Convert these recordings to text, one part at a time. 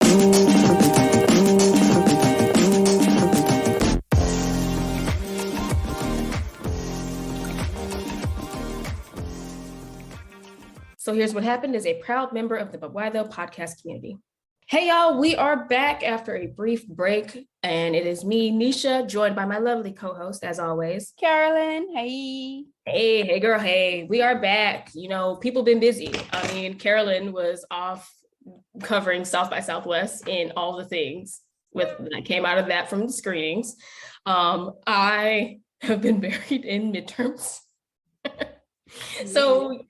So Here's What Happened is a proud member of the But Why Though podcast community. Hey y'all, we are back after a brief break, and it is me, Nisha, joined by my lovely co-host, as always, Carolyn. Hey. Hey girl, hey. We are back. You know, people been busy. I mean, Carolyn was off covering South by Southwest in all the things that came out of that from the screenings. I have been buried in midterms. So,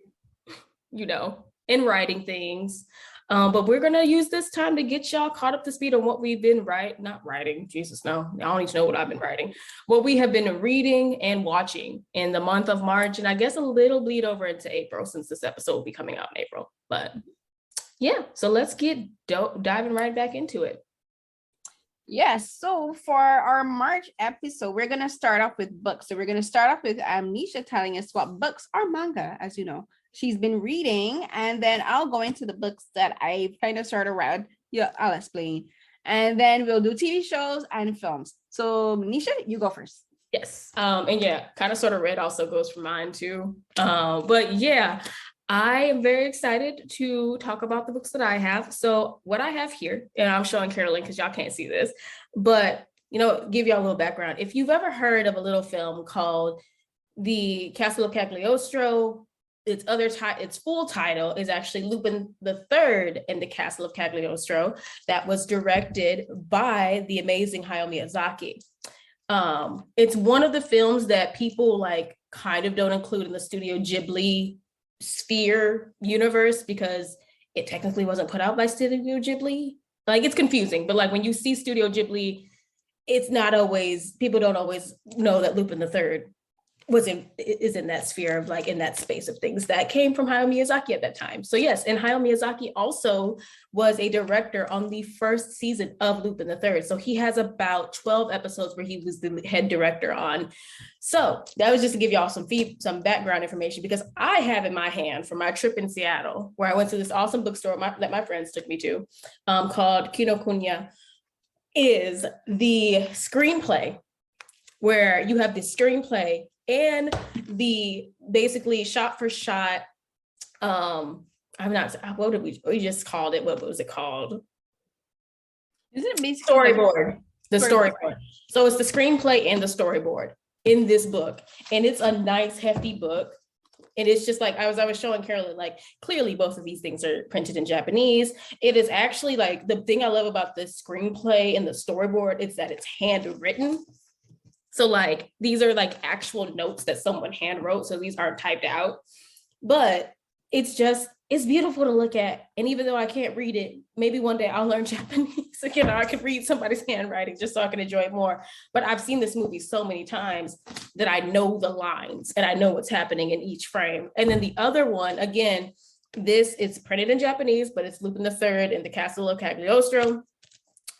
you know, in writing things. But we're going to use this time to get y'all caught up to speed on what we've been not writing. Jesus, no. I don't need to know what I've been writing. What we have been reading and watching in the month of March, and I guess a little bleed over into April, since this episode will be coming out in April. But yeah, so let's get diving right back into it. Yes, so for our March episode, we're going to start off with books. So we're going to start off with Nisha telling us what books or manga, as you know, she's been reading, and then I'll go into the books that I kind of started around. Yeah, I'll explain. And then we'll do TV shows and films. So Nisha, you go first. Yes. And yeah, kind of sort of red also goes for mine too. But yeah, I am very excited to talk about the books that I have. So what I have here, and I'm showing Carolyn because y'all can't see this, but give y'all a little background. If you've ever heard of a little film called The Castle of Cagliostro, its full title is actually Lupin the Third and the Castle of Cagliostro, that was directed by the amazing Hayao Miyazaki. It's one of the films that people kind of don't include in the Studio Ghibli sphere universe because it technically wasn't put out by Studio Ghibli. It's confusing, but when you see Studio Ghibli, it's not always, people don't always know that Lupin the Third is in that sphere of in that space of things that came from Hayao Miyazaki at that time. So yes, and Hayao Miyazaki also was a director on the first season of Lupin the Third. So he has about 12 episodes where he was the head director on. So that was just to give y'all some background information, because I have in my hand from my trip in Seattle, where I went to this awesome bookstore that my friends took me to, called Kinokuniya, is the screenplay, where you have the screenplay and the basically shot for shot, what did we just called it? What was it called? Is it basically storyboard? The storyboard. So it's the screenplay and the storyboard in this book. And it's a nice, hefty book. And it's just I was showing Carolyn, clearly both of these things are printed in Japanese. It is actually the thing I love about the screenplay and the storyboard is that it's handwritten. So these are actual notes that someone hand wrote. So these aren't typed out, but it's beautiful to look at. And even though I can't read it, maybe one day I'll learn Japanese again, or I could read somebody's handwriting just so I can enjoy it more. But I've seen this movie so many times that I know the lines and I know what's happening in each frame. And then the other one, again, this is printed in Japanese, but it's Lupin the Third and the Castle of Cagliostro.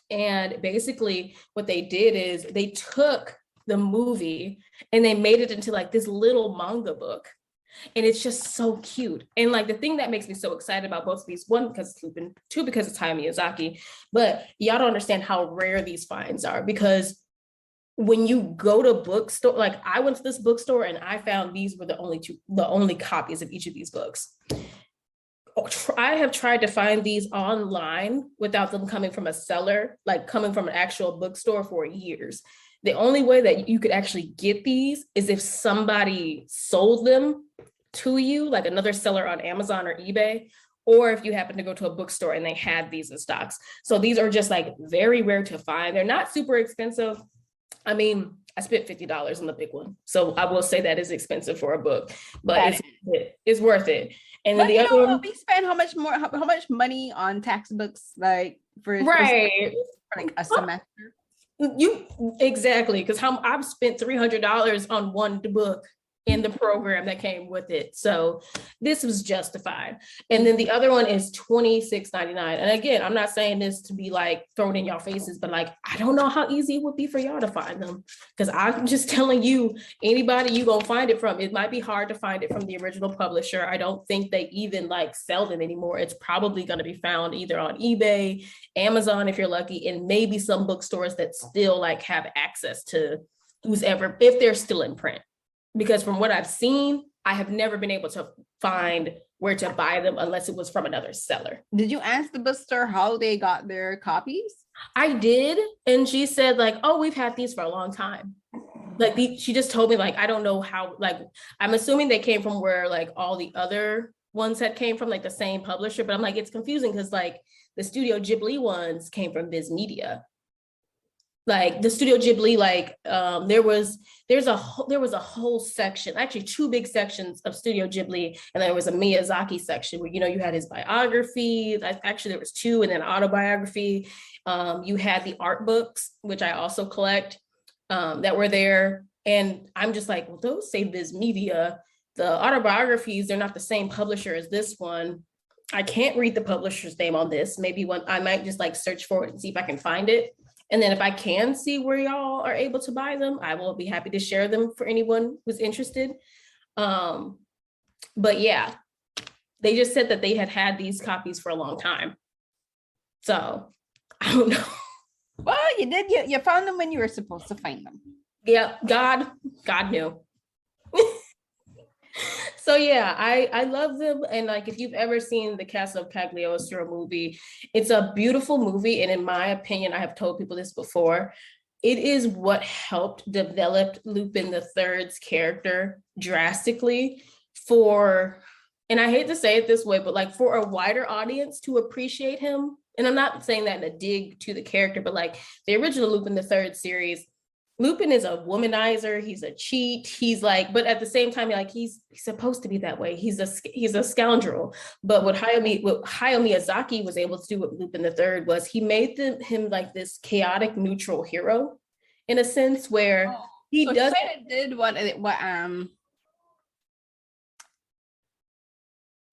And basically what they did is they took the movie and they made it into this little manga book, and it's just so cute. And the thing that makes me so excited about both of these, one, because it's Lupin, two, because it's Hayao Miyazaki, but y'all don't understand how rare these finds are, because when you go to bookstore, I went to this bookstore and I found these were the only copies of each of these books. I have tried to find these online without them coming from a seller, coming from an actual bookstore, for years. The only way that you could actually get these is if somebody sold them to you, another seller on Amazon or eBay, or if you happen to go to a bookstore and they had these in stocks. So these are just very rare to find. They're not super expensive. I mean, I spent $50 on the big one. So I will say that is expensive for a book, but it's worth it. And then the other one, we spend how much money on textbooks, for a semester? Exactly, because I've spent $300 on one book in the program that came with it. So this was justified. And then the other one is $26.99. And again, I'm not saying this to be like thrown in y'all faces, but like, I don't know how easy it would be for y'all to find them. Because I'm just telling you, anybody you gonna find it from, it might be hard to find it from the original publisher. I don't think they even like sell them anymore. It's probably gonna be found either on eBay, Amazon, if you're lucky, and maybe some bookstores that still like have access to who's ever, if they're still in print. Because from what I've seen, I have never been able to find where to buy them unless it was from another seller. Did you ask the bookstore how they got their copies? I did. And she said like, oh, we've had these for a long time. Like she just told me like, I don't know how, like, I'm assuming they came from where like all the other ones had came from, like the same publisher. But I'm like, it's confusing because like the Studio Ghibli ones came from Viz Media. Like the Studio Ghibli, like there was a whole section, actually 2 big sections of Studio Ghibli, and there was a Miyazaki section where, you know, you had his biography. Actually there was 2, and then autobiography. You had the art books, which I also collect, that were there. And I'm just like, well, those say Viz Media. The autobiographies, they're not the same publisher as this one. I can't read the publisher's name on this. Maybe one, I might just like search for it and see if I can find it. And then if I can see where y'all are able to buy them, I will be happy to share them for anyone who's interested. But yeah, they just said that they had these copies for a long time. So I don't know. Well, you did. You found them when you were supposed to find them. Yeah, God knew. So yeah, I love them. And like, if you've ever seen the Castle of Cagliostro movie, it's a beautiful movie. And in my opinion, I have told people this before, it is what helped develop Lupin the Third's character drastically and I hate to say it this way, but like for a wider audience to appreciate him. And I'm not saying that in a dig to the character, but like the original Lupin the Third series, Lupin is a womanizer. He's a cheat. He's like, but at the same time, like he's supposed to be that way. He's a scoundrel. But what Hayao Miyazaki was able to do with Lupin the Third was he made him like this chaotic neutral hero, in a sense where he does. Did what?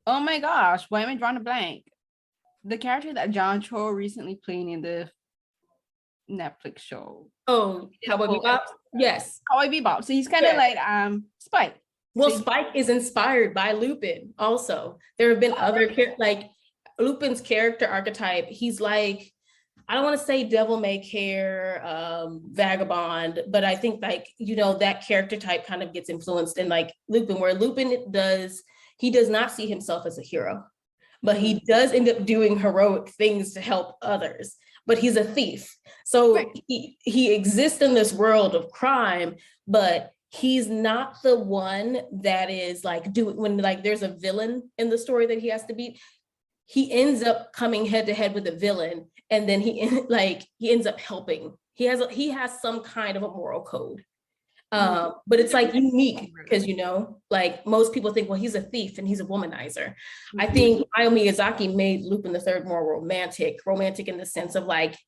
Oh my gosh! Why am I drawing a blank? The character that John Cho recently played in the Netflix show. Oh, Cowboy Bebop? Yes. Cowboy Bebop. So he's kind of like Spike. Well, Spike is inspired by Lupin also. There have been other like Lupin's character archetype. He's like, I don't want to say devil may care, vagabond, but I think like, you know, that character type kind of gets influenced in like Lupin, where Lupin does not see himself as a hero, but he does end up doing heroic things to help others. But he's a thief. So he exists in this world of crime, but he's not the one that is like when like there's a villain in the story that he has to beat, he ends up coming head to head with a villain, and then he ends up helping. He has some kind of a moral code. But it's like unique because, you know, like most people think, well, he's a thief and he's a womanizer. I think Hayao Miyazaki made Lupin the Third more romantic in the sense of like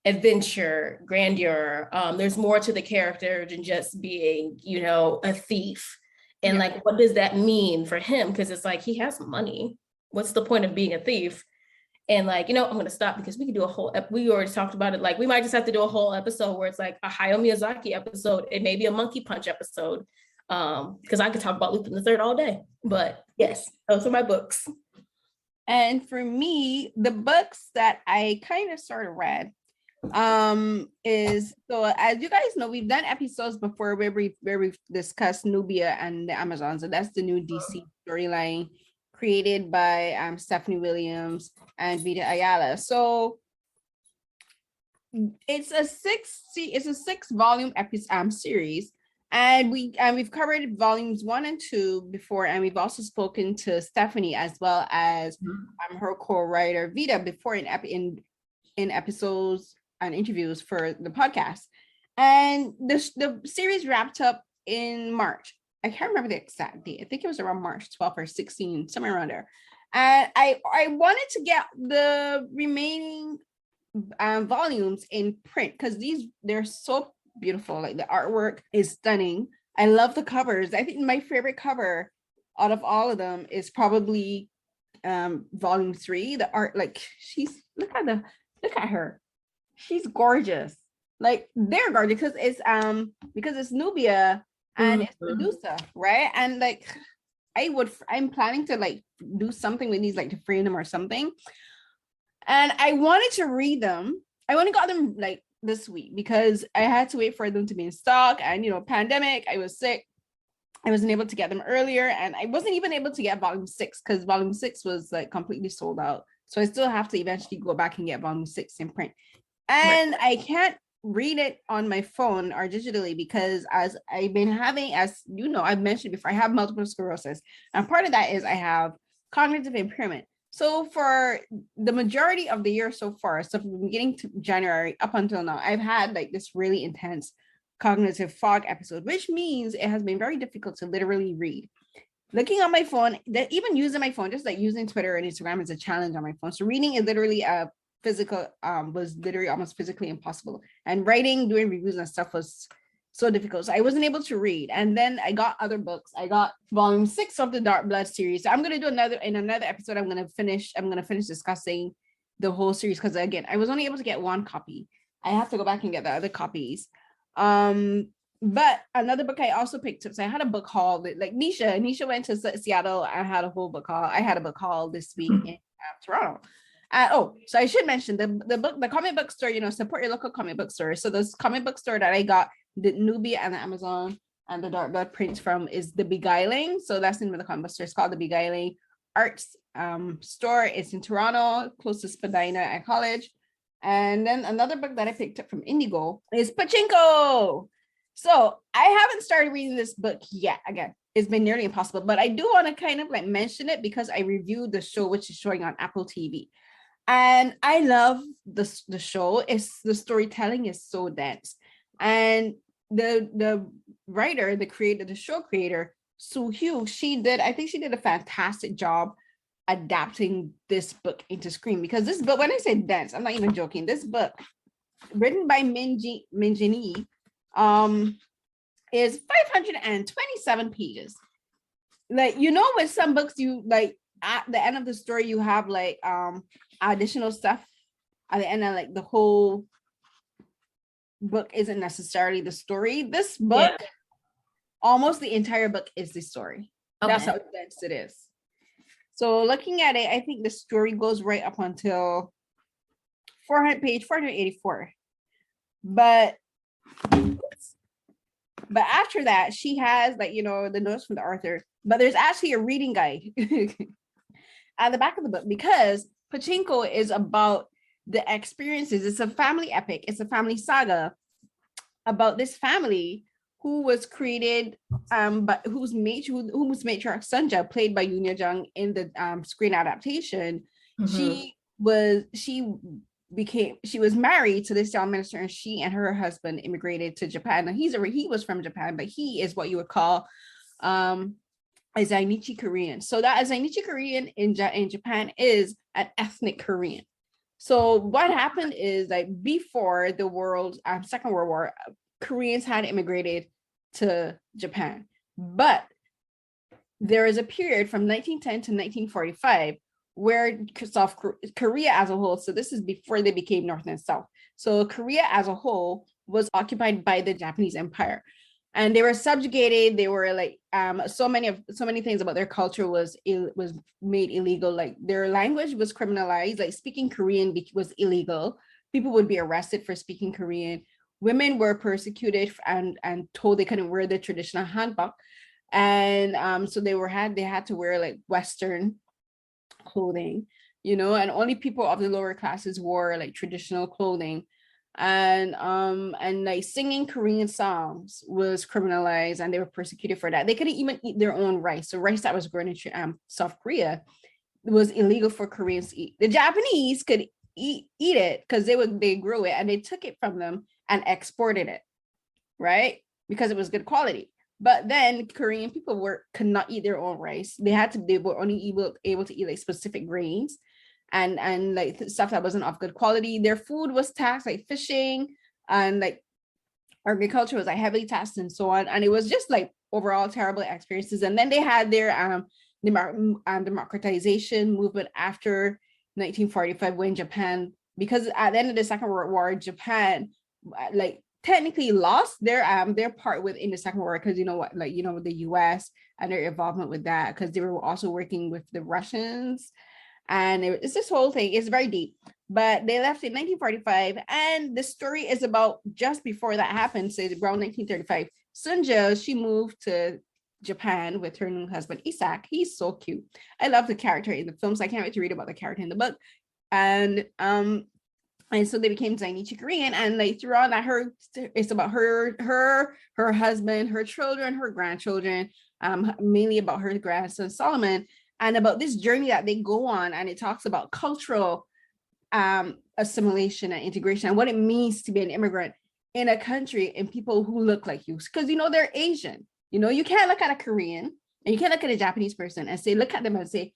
adventure, grandeur. There's more to the character than just being, you know, a thief. And like, what does that mean for him? Because it's like, he has money. What's the point of being a thief? And like, you know, I'm going to stop because we could do a whole, we already talked about it. Like we might just have to do a whole episode where it's like a Hayao Miyazaki episode and maybe a Monkey Punch episode. Because I could talk about Lupin the Third all day. But yes, those are my books. And for me, the books that I kind of sort of read is, so as you guys know, we've done episodes before where we've discussed Nubia and the Amazon. So that's the new DC storyline created by Stephanie Williams and Vita Ayala. So it's a 6-volume series, and we've covered volumes 1 and 2 before, and we've also spoken to Stephanie as well as her co-writer Vita before in episodes and interviews for the podcast. And the series wrapped up in March. I can't remember the exact date. I think it was around March 12th or 16th, somewhere around there. And I wanted to get the remaining volumes in print because they're so beautiful. Like the artwork is stunning. I love the covers. I think my favorite cover out of all of them is probably volume 3. The art, like she's look at her. She's gorgeous. Like they're gorgeous because it's Nubia and it's Medusa, right? And like I'm planning to like do something with these, like to frame them or something. And I wanted to read them. I only got them like this week because I had to wait for them to be in stock, and pandemic, I was sick. I wasn't able to get them earlier, and I wasn't even able to get volume 6 because volume 6 was like completely sold out. So I still have to eventually go back and get volume 6 in print. And I can't read it on my phone or digitally because as I've been having, as you know, I've mentioned before, I have multiple sclerosis. And part of that is I have cognitive impairment. So for the majority of the year so far, so from the beginning to January up until now, I've had like this really intense cognitive fog episode, which means it has been very difficult to literally read. Looking on my phone, that even using my phone, just like using Twitter and Instagram is a challenge on my phone. So reading is literally a physical, was literally almost physically impossible. And writing, doing reviews and stuff was so difficult. So I wasn't able to read. And then I got other books. I got volume 6 of the Dark Blood series. So I'm going to do another episode. I'm going to finish discussing the whole series. Because again, I was only able to get one copy. I have to go back and get the other copies. But another book I also picked up. So I had a book haul that like Nisha went to Seattle. I had a whole book haul. I had a book haul this week in Toronto. So I should mention the comic book store, support your local comic book store. So this comic book store that I got the Nubia and the Amazon and the Dark Blood prints from is the Beguiling. So that's the name of the comic book store. It's called the Beguiling Arts store. It's in Toronto, close to Spadina at College. And then another book that I picked up from Indigo is Pachinko. So I haven't started reading this book yet. Again, it's been nearly impossible, but I do want to kind of like mention it because I reviewed the show, which is showing on Apple TV. And I love the show. It's the storytelling is so dense. And the writer, the show creator, Soo Hugh, I think she did a fantastic job adapting this book into screen, because this book, when I say dense, I'm not even joking. This book, written by Minjini, is 527 pages. Like, with some books, you like at the end of the story, you have like additional stuff at the end, of like the whole book isn't necessarily the story. This book, almost the entire book is the story. Okay. That's how dense it is. So looking at it, I think the story goes right up until page 484. But after that, she has like, the notes from the author, but there's actually a reading guide at the back of the book, because Pachinko is about the experiences. It's a family epic. It's a family saga about this family who was created, but whose matriarch Sunja, played by Yunya Jung in the screen adaptation. Mm-hmm. She was married to this young minister, and she and her husband immigrated to Japan. Now he was from Japan, but he is what you would call a Zainichi Korean. So that a Zainichi Korean in Japan is an ethnic Korean. So what happened is, like, before the Second World War, Koreans had immigrated to Japan, but there is a period from 1910 to 1945 where South Korea as a whole, so this is before they became North and South. So Korea as a whole was occupied by the Japanese Empire, and they were subjugated. They were like, so many things about their culture was made illegal. Like their language was criminalized. Like speaking Korean was illegal. People would be arrested for speaking Korean. Women were persecuted and told they couldn't wear the traditional hanbok, and so they had to wear like Western clothing, and only people of the lower classes wore like traditional clothing, and like singing Korean songs was criminalized, and they were persecuted for that. They couldn't even eat their own rice. So rice that was grown in South Korea was illegal for Koreans to eat. The Japanese could eat it because they grew it, and they took it from them and exported it, right? Because it was good quality. But then Korean people could not eat their own rice. They were only able to eat like specific grains and like stuff that wasn't of good quality. Their food was taxed, like fishing and like agriculture was like heavily taxed and so on. And it was just like overall terrible experiences. And then they had their democratization movement after 1945 when Japan, because at the end of the Second World War, Japan like technically lost their part within the Second World, because you know what, like, you know, the US and their involvement with that, because they were also working with the Russians. And it's this whole thing. It's very deep. But they left in 1945, and the story is about just before that happened, so around 1935. Sunja, she moved to Japan with her new husband Isaac. He's so cute. I love the character in the films. I can't wait to read about the character in the book. And so they became Zainichi Korean, and like throughout that, it's about her husband, her children, her grandchildren, mainly about her grandson Solomon, and about this journey that they go on. And it talks about cultural assimilation and integration, and what it means to be an immigrant in a country and people who look like you, because you know they're Asian. You know, you can't look at a Korean and you can't look at a Japanese person and say, look at them and say,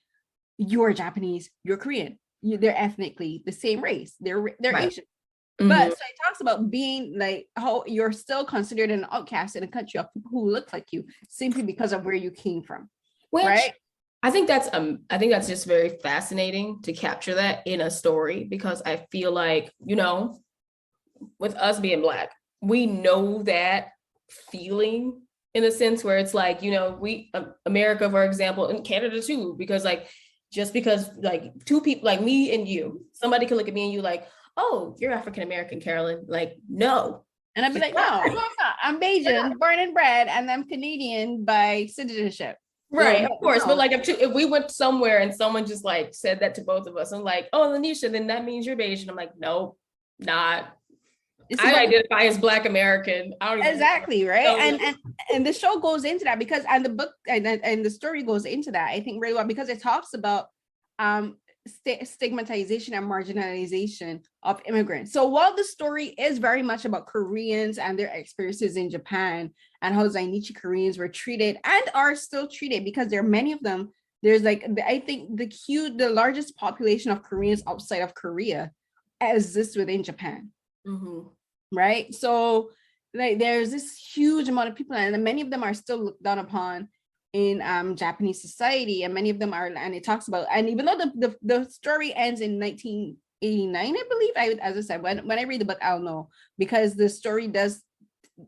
you're Japanese, you're Korean. They're ethnically the same race. They're right. Asian. Mm-hmm. But so it talks about being like how you're still considered an outcast in a country of people who look like you simply because of where you came from. Which, right? I think that's just very fascinating to capture that in a story, because I feel like, you know, with us being Black, we know that feeling in a sense where it's like, you know, we, America, for example, and Canada too, because like, just because like two people like me and you, somebody could look at me and you like, oh, you're African-American, Carolyn. Like, no. And I'd be like, no, I'm not. I'm Bajan, born and bred, and I'm Canadian by citizenship. Right, yeah, of course. No. But like if we went somewhere and someone just like said that to both of us, I'm like, oh, LaNeysha, then that means you're Bajan. I'm like, nope, not. I identify as Black American. I don't exactly, right? And the show goes into that, because and the book and the story goes into that, I think, really well, because it talks about stigmatization and marginalization of immigrants. So while the story is very much about Koreans and their experiences in Japan and how Zainichi Koreans were treated and are still treated, because there are many of them. There's like, I think the largest population of Koreans outside of Korea exists within Japan. Mm-hmm. Right, so like there's this huge amount of people, and many of them are still looked down upon in Japanese society, and many of them are, and it talks about, and even though the story ends in 1989, I believe, as I said, when I read the book, I'll know, because the story does,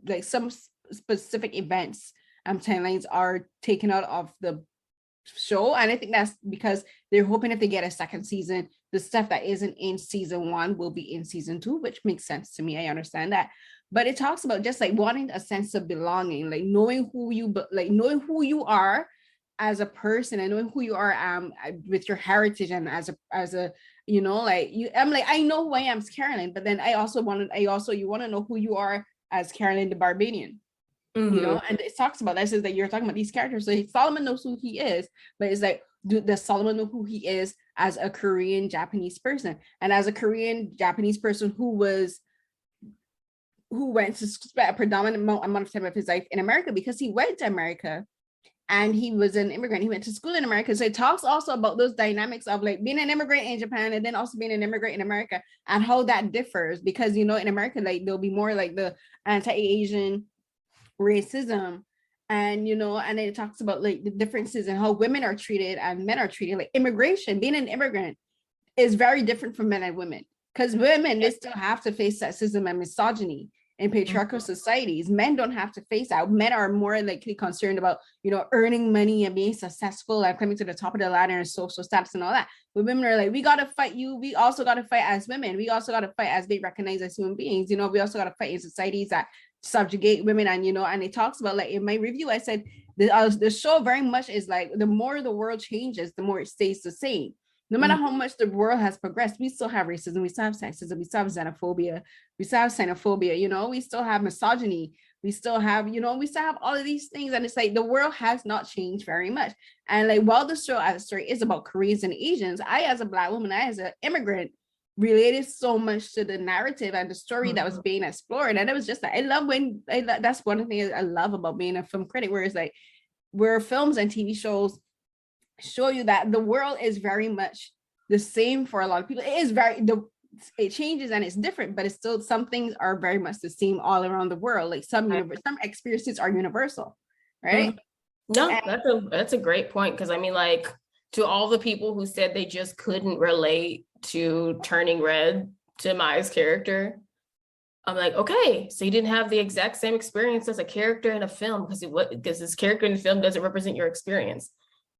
like, some specific events timelines are taken out of the show, and I think that's because they're hoping if they get a second season, the stuff that isn't in season 1 will be in season 2, which makes sense to me. I understand that. But it talks about just like wanting a sense of belonging, like knowing who you are as a person, and knowing who you are with your heritage, and as a you know, like you, I'm like, I know who I am as Carolyn, but then you want to know who you are as Carolyn the Barbadian. Mm-hmm. You know, and it talks about that. It says that you're talking about these characters. So Solomon knows who he is, but it's like, does Solomon know who he is as a Korean Japanese person, and as a Korean Japanese person who went to spend a predominant amount of time of his life in America, because he went to America and he was an immigrant. He went to school in America. So it talks also about those dynamics of like being an immigrant in Japan and then also being an immigrant in America, and how that differs, because, you know, in America, like there'll be more like the anti-Asian racism, and, you know, and then it talks about like the differences in how women are treated and men are treated. Like immigration, being an immigrant is very different from men and women, because women, they still have to face sexism and misogyny in patriarchal societies. Men don't have to face that. Men are more likely concerned about, you know, earning money and being successful and coming to the top of the ladder and social status and all that. But women are like, we got to fight you. We also got to fight as women. We also got to fight as they recognize as human beings. You know, we also got to fight in societies that subjugate women. And, you know, and it talks about, like in my review, I said the show very much is like, the more the world changes, the more it stays the same. No matter how much the world has progressed, we still have racism, we still have sexism, we still have xenophobia, we still have xenophobia, you know, we still have misogyny, we still have, you know, we still have all of these things. And it's like, the world has not changed very much. And like, while the show as a story is about Koreans and Asians, I, as a Black woman, I, as an immigrant, related so much to the narrative and the story that was being explored. And it was just like, that's one of the things I love about being a film critic, where it's like, where films and TV shows show you that the world is very much the same for a lot of people. It is very, it changes and it's different, but it's still, some things are very much the same all around the world. Like some experiences are universal, right? No, that's a great point, because I mean, like, to all the people who said they just couldn't relate to turning red to Maya's character, I'm like, okay, so you didn't have the exact same experience as a character in a film, because this character in the film doesn't represent your experience.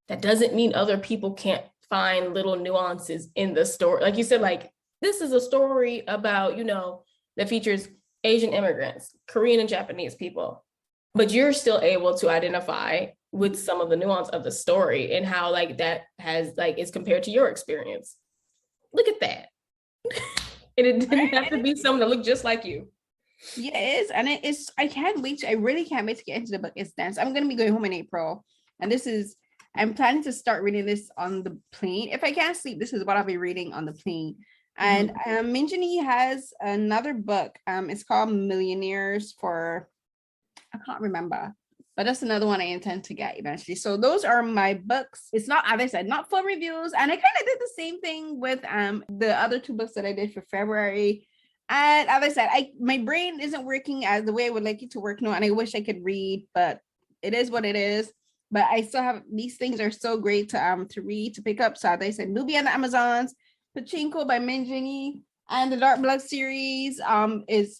That doesn't mean other people can't find little nuances in the story. Like you said, like, this is a story about, that features Asian immigrants, Korean and Japanese people, but you're still able to identify with some of the nuance of the story and how like that is compared to your experience. Look at that. And it didn't have to be someone that looked just like you. Yeah, it is. And it is, I really can't wait to get into the book. It's dense. I'm going to be going home in April. And I'm planning to start reading this on the plane. If I can't sleep, this is what I'll be reading on the plane. And Minjini has another book. It's called Millionaires for, I can't remember, but that's another one I intend to get eventually. So those are my books. It's not, as I said, not full reviews. And I kind of did the same thing with the other 2 books that I did for February. And as I said, my brain isn't working as the way I would like it to work now. And I wish I could read, but it is what it is. But I still have, these things are so great to read, to pick up. So as I said, Nubia and the Amazons, Pachinko by Minjini, and the Dark Blood series,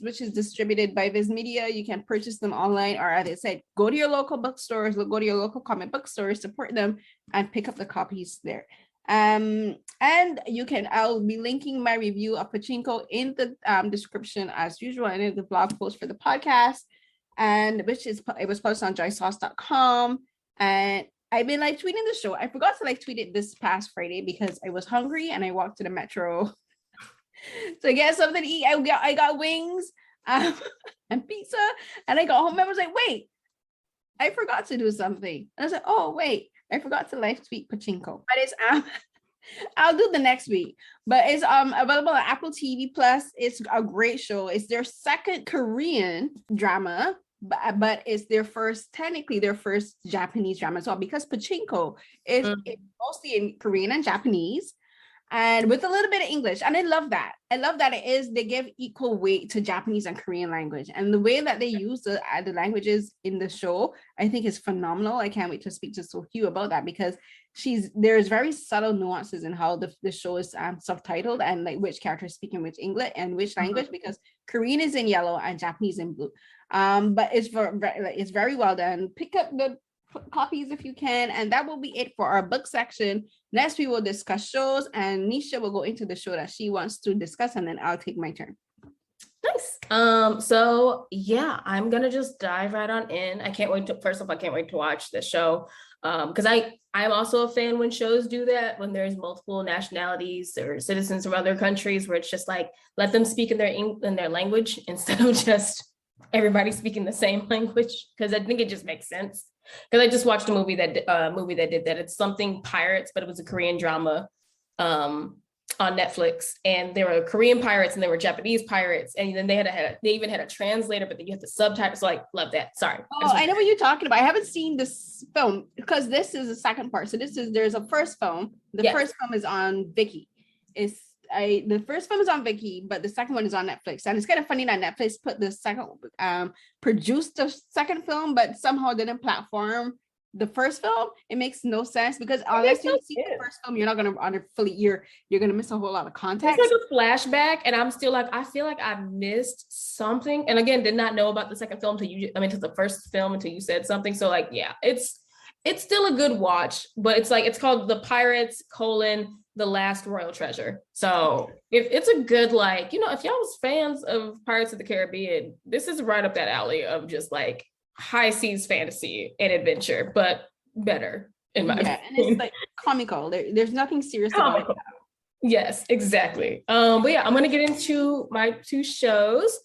which is distributed by Viz Media. You can purchase them online, or as I said, go to your local bookstores, go to your local comic book stores, support them, and pick up the copies there. And I'll be linking my review of Pachinko in the description as usual, and in the blog post for the podcast, and it was posted on joysauce.com. And I've been like tweeting the show. I forgot to like tweet it this past Friday because I was hungry and I walked to the metro to get something to eat. I got wings and pizza, and I got home and I was like, wait, I forgot to do something. And I was like, oh wait, I forgot to live tweet Pachinko. But it's I'll do the next week. But it's available on Apple TV Plus. It's a great show. It's their second Korean drama, but it's technically their first Japanese drama as well, because Pachinko is mostly in Korean and Japanese, and with a little bit of English. And I love that. They give equal weight to Japanese and Korean language, and the way that they use the languages in the show, I think, is phenomenal. I can't wait to speak to Sohyu about that, because there's very subtle nuances in how the show is subtitled, and like which character is speaking which English and which language, because Korean is in yellow and Japanese in blue. But it's very well done. Pick up the copies if you can, and that will be it for our book section. Next we will discuss shows, and Nisha will go into the show that she wants to discuss, and then I'll take my turn. Nice. So yeah, I'm gonna just dive right on in. I can't wait to watch the show, because I'm also a fan when shows do that, when there's multiple nationalities or citizens from other countries, where it's just like, let them speak in their language instead of just everybody speaking the same language, because I think it just makes sense. Because I just watched a movie that did that. It's something pirates, but it was a Korean drama on Netflix, and there were Korean pirates and there were Japanese pirates, and then they even had a translator, but then you have the subtitles. So I love that. Sorry. Oh, I know what you're talking about. I haven't seen this film because this is the second part. So there's a first film. The first film is on Viki. The first film is on Viki, but the second one is on Netflix. And it's kind of funny that Netflix produced the second film, but somehow didn't platform the first film. It makes no sense, because unless you see the first film, you're not gonna you're gonna miss a whole lot of context. It's like a flashback, and I'm still like, I feel like I missed something. And again, did not know about the second film to the first film until you said something. So like, yeah, it's still a good watch, but it's called The Pirates: The Last Royal Treasure. So if it's a good, if y'all was fans of Pirates of the Caribbean, this is right up that alley of just like high seas fantasy and adventure, but better in my opinion. And it's like comical. There's nothing serious about it. Yes, exactly. But yeah, I'm gonna get into my 2 shows.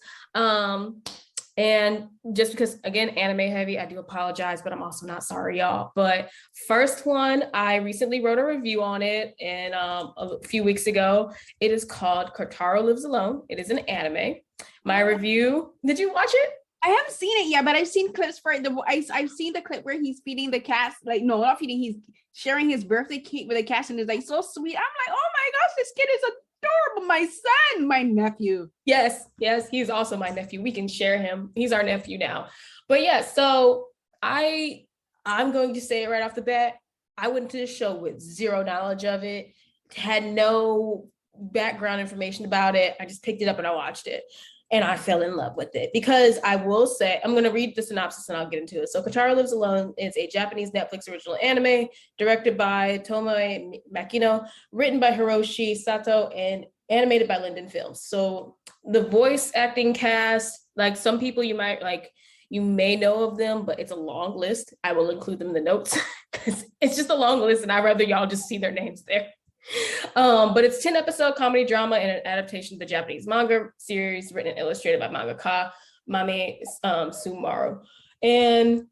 And just because, again, anime heavy, I do apologize, but I'm also not sorry, y'all. But first one, I recently wrote a review on it, and a few weeks ago. It is called Kotatro Lives Alone. It is an anime. My review, did you watch it? I haven't seen it yet, but I've seen clips for it. I've seen the clip where he's feeding the cats, no, not feeding, he's sharing his birthday cake with the cats, and it's like so sweet. I'm like, oh my gosh, this kid is adorable. My son, my nephew. Yes, he's also my nephew. We can share him. He's our nephew now. But yeah, so I'm going to say it right off the bat. I went to the show with zero knowledge of it, had no background information about it. I just picked it up and I watched it. And I fell in love with it because I will say, I'm going to read the synopsis and I'll get into it. So Kotatro Lives Alone is a Japanese Netflix original anime directed by Tomoe Makino, written by Hiroshi Sato, and animated by Linden Films. So the voice acting cast, like some people you may know of them, but it's a long list. I will include them in the notes because it's just a long list and I'd rather y'all just see their names there. But it's 10-episode comedy drama and an adaptation of the Japanese manga series written and illustrated by mangaka Mame Sumaru. And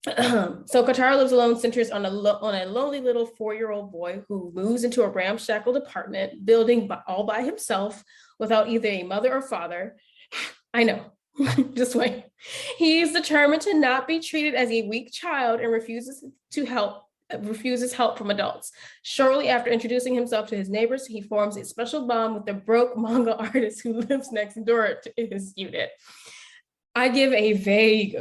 so Kotatro Lives Alone centers on a lonely little 4-year-old boy who moves into a ramshackle apartment building all by himself without either a mother or father. I know. Just wait. He's determined to not be treated as a weak child and refuses help from adults. Shortly after introducing himself to his neighbors, he forms a special bond with the broke manga artist who lives next door to his unit. I give a vague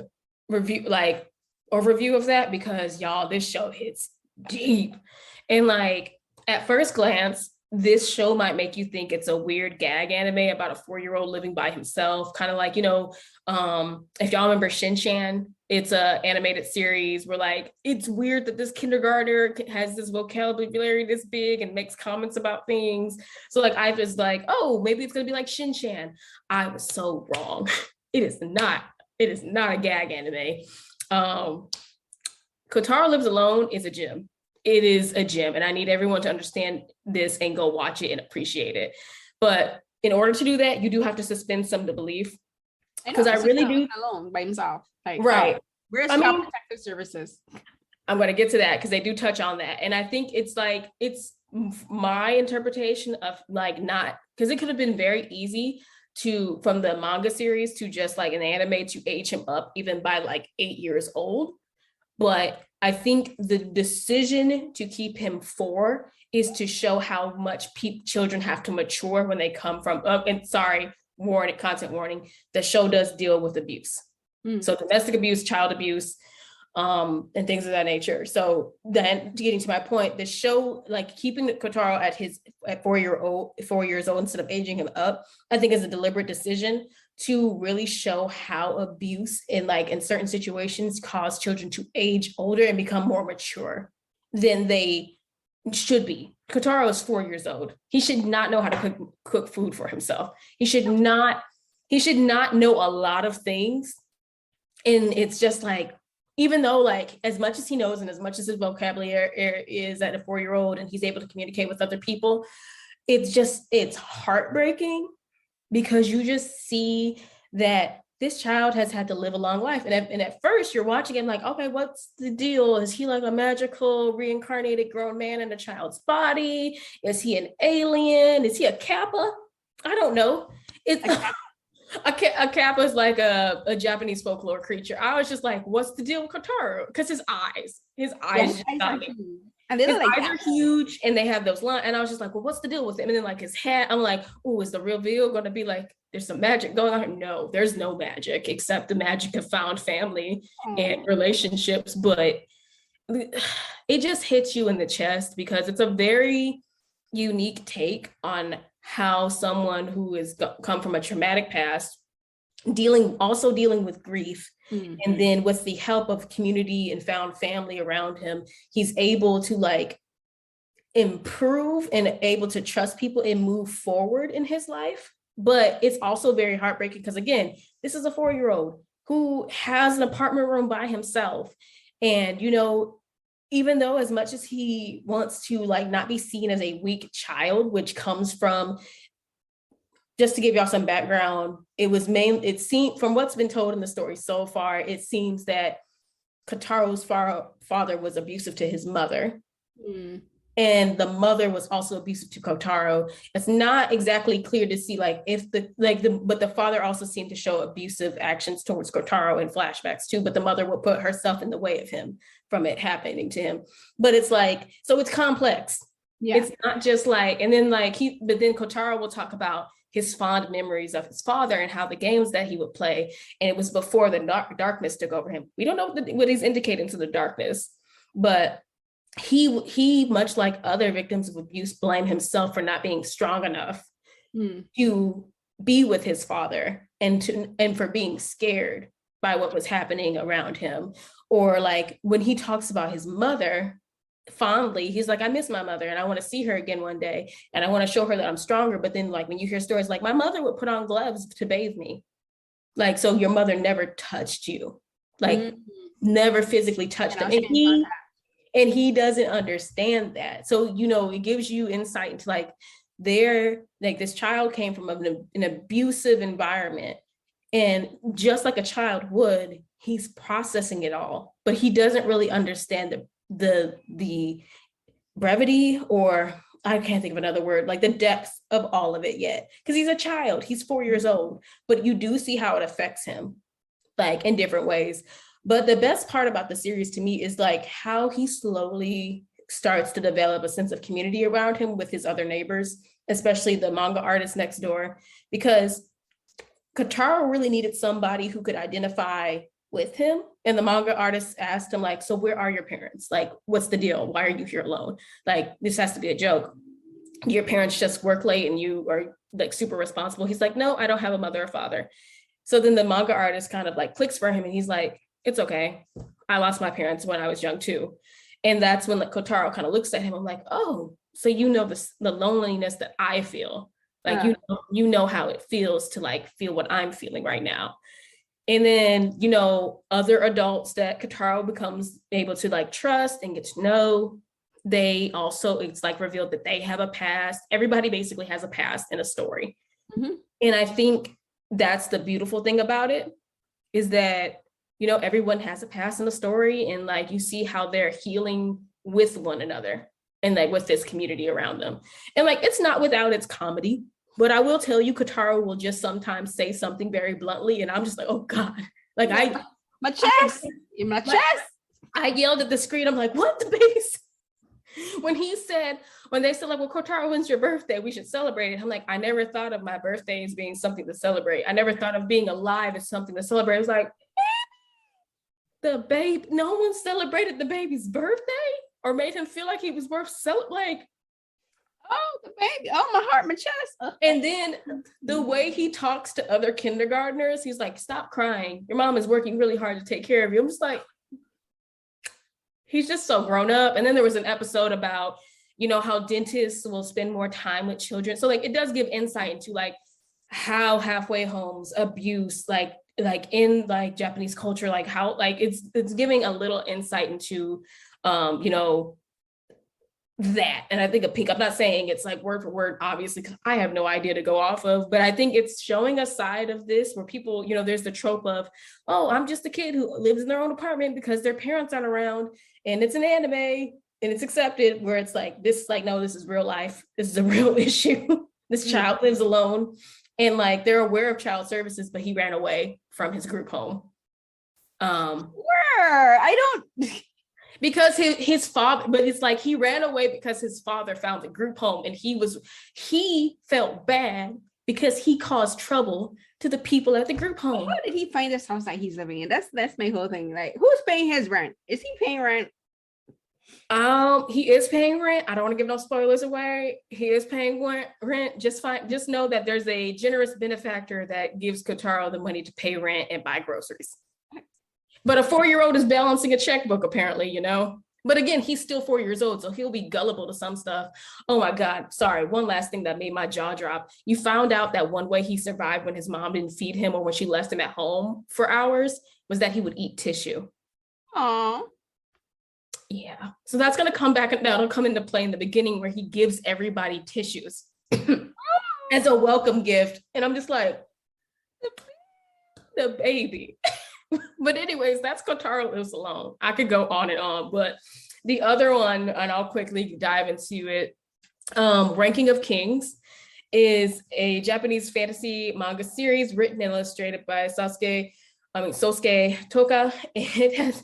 overview of that because y'all, this show hits deep. And at first glance, this show might make you think it's a weird gag anime about a 4-year-old living by himself. Kind of like, if y'all remember Shin-Chan, it's a animated series where it's weird that this kindergartner has this vocabulary this big and makes comments about things. So I was oh, maybe it's gonna be like Shin-Chan. I was so wrong. It is not a gag anime. Kotatro Lives Alone is a gem. It is a gem, and I need everyone to understand this and go watch it and appreciate it. But in order to do that, you do have to suspend some disbelief. Because I really do alone by himself. Right. Where's Child Protective Services? I'm going to get to that because they do touch on that. And I think it's my interpretation of not, because it could have been very easy from the manga series to just an anime to age him up even by 8 years old. But I think the decision to keep him 4 is to show how much children have to mature when they come from, content warning, the show does deal with abuse. So domestic abuse, child abuse, and things of that nature. So then getting to my point, the show, keeping Kotatro at 4 years old instead of aging him up, I think is a deliberate decision to really show how abuse in certain situations cause children to age older and become more mature than they should be. Kotatro is 4 years old. He should not know how to cook food for himself. He should not know a lot of things. And it's just even though as much as he knows and as much as his vocabulary is at a 4-year-old and he's able to communicate with other people, it's heartbreaking because you just see that this child has had to live a long life. And at first you're watching it okay, what's the deal? Is he a magical reincarnated grown man in a child's body? Is he an alien? Is he a Kappa? I don't know. A Kappa is a Japanese folklore creature. I was just what's the deal with Kotatro? Because his eyes and his eyes are huge and they have those lines. And I was just well, what's the deal with him? And then his hat, I'm oh, is the reveal going to be there's some magic going on? No, there's no magic except the magic of found family and relationships. But it just hits you in the chest because it's a very unique take on how someone who has come from a traumatic past, dealing with grief, and then with the help of community and found family around him, he's able to improve and able to trust people and move forward in his life. But it's also very heartbreaking because again, this is a 4-year-old who has an apartment room by himself. And, even though as much as he wants to not be seen as a weak child, which comes from, just to give y'all some background, it seemed from what's been told in the story so far, it seems that Kotaro's father was abusive to his mother. And the mother was also abusive to Kotatro. It's not exactly clear to see but the father also seemed to show abusive actions towards Kotatro in flashbacks too, but the mother would put herself in the way of him from it happening to him. But it's so it's complex Yeah. It's not just like, and then like but then Kotaro will talk about his fond memories of his father and how the games that he would play. And it was before the darkness took over him. We don't know what he's indicating to the darkness, but he much like other victims of abuse blame himself for not being strong enough to be with his father and for being scared by what was happening around him. Or like when he talks about his mother fondly, he's like, I miss my mother and I want to see her again one day and I want to show her that I'm stronger. But then like when you hear stories like my mother would put on gloves to bathe me, like, so your mother never touched you, like never physically touched him. And he doesn't understand that. So, you know, it gives you insight into like this child came from an abusive environment. And just like a child would, he's processing it all, but he doesn't really understand the brevity, or I can't think of another word, like the depth of all of it yet. Because he's a child, he's 4 years old, but you do see how it affects him, like in different ways. But the best part about the series to me is like how he slowly starts to develop a sense of community around him with his other neighbors, especially the manga artist next door, because Kotaro really needed somebody who could identify with him. And the manga artist asked him like, so where are your parents? Like, what's the deal? Why are you here alone? Like, this has to be a joke. Your parents just work late and you are like super responsible. He's like, no, I don't have a mother or father. So then the manga artist kind of like clicks for him and he's like, it's okay. I lost my parents when I was young too. And that's when like Kotaro kind of looks at him. I'm like, oh, so you know the loneliness that I feel. Like, you know how it feels to like feel what I'm feeling right now. And then, you know, other adults that Kotaro becomes able to like trust and get to know, they also, it's like revealed that they have a past. Everybody basically has a past in a story. And I think that's the beautiful thing about it, is that, you know, everyone has a past in the story, and like you see how they're healing with one another and like with this community around them. And like it's not without its comedy, but I will tell you, Kotaro will just sometimes say something very bluntly, and I'm just like, oh God, like my chest, in my chest. I yelled at the screen. I'm like, what the babies? When they said like, well, Kotaro, when's your birthday? We should celebrate it. I'm like, I never thought of my birthday as being something to celebrate. I never thought of being alive as something to celebrate. I was like, the babe, no one celebrated the baby's birthday or made him feel like he was worth celebrating. Like, oh, the baby, oh, my heart, my chest. And then the way he talks to other kindergartners, he's like, stop crying. Your mom is working really hard to take care of you. I'm just like, he's just so grown up. And then there was an episode about, you know, how dentists will spend more time with children. So like, it does give insight into like how halfway homes, abuse, like in like Japanese culture, like how, like it's giving a little insight into, you know, that. And I think I'm not saying it's like word for word, obviously, because I have no idea to go off of, but I think it's showing a side of this where people, you know, there's the trope of, oh, I'm just a kid who lives in their own apartment because their parents aren't around, and it's an anime and it's accepted, where it's like, this, like, no, this is real life. This is a real issue. This child lives alone, and like they're aware of child services, but he ran away from his group home. Because his father, but it's like he ran away because his father found the group home, and he felt bad because he caused trouble to the people at the group home. How did he find this house that he's living in? That's my whole thing. Like, who's paying his rent? Is he paying rent? He is paying rent. I don't want to give no spoilers away. He is paying rent. Just know that there's a generous benefactor that gives Kotaro the money to pay rent and buy groceries. But a 4-year-old is balancing a checkbook, apparently, you know? But again, he's still 4 years old, so he'll be gullible to some stuff. Oh my God, sorry. One last thing that made my jaw drop. You found out that one way he survived when his mom didn't feed him or when she left him at home for hours was that he would eat tissue. Aww. Yeah, so that's gonna come back, that'll come into play in the beginning where he gives everybody tissues as a welcome gift. And I'm just like, the baby. But anyways, that's Kotaro Lives Alone. I could go on and on, but the other one, and I'll quickly dive into it, Ranking of Kings is a Japanese fantasy manga series written and illustrated by Sosuke Toka. It has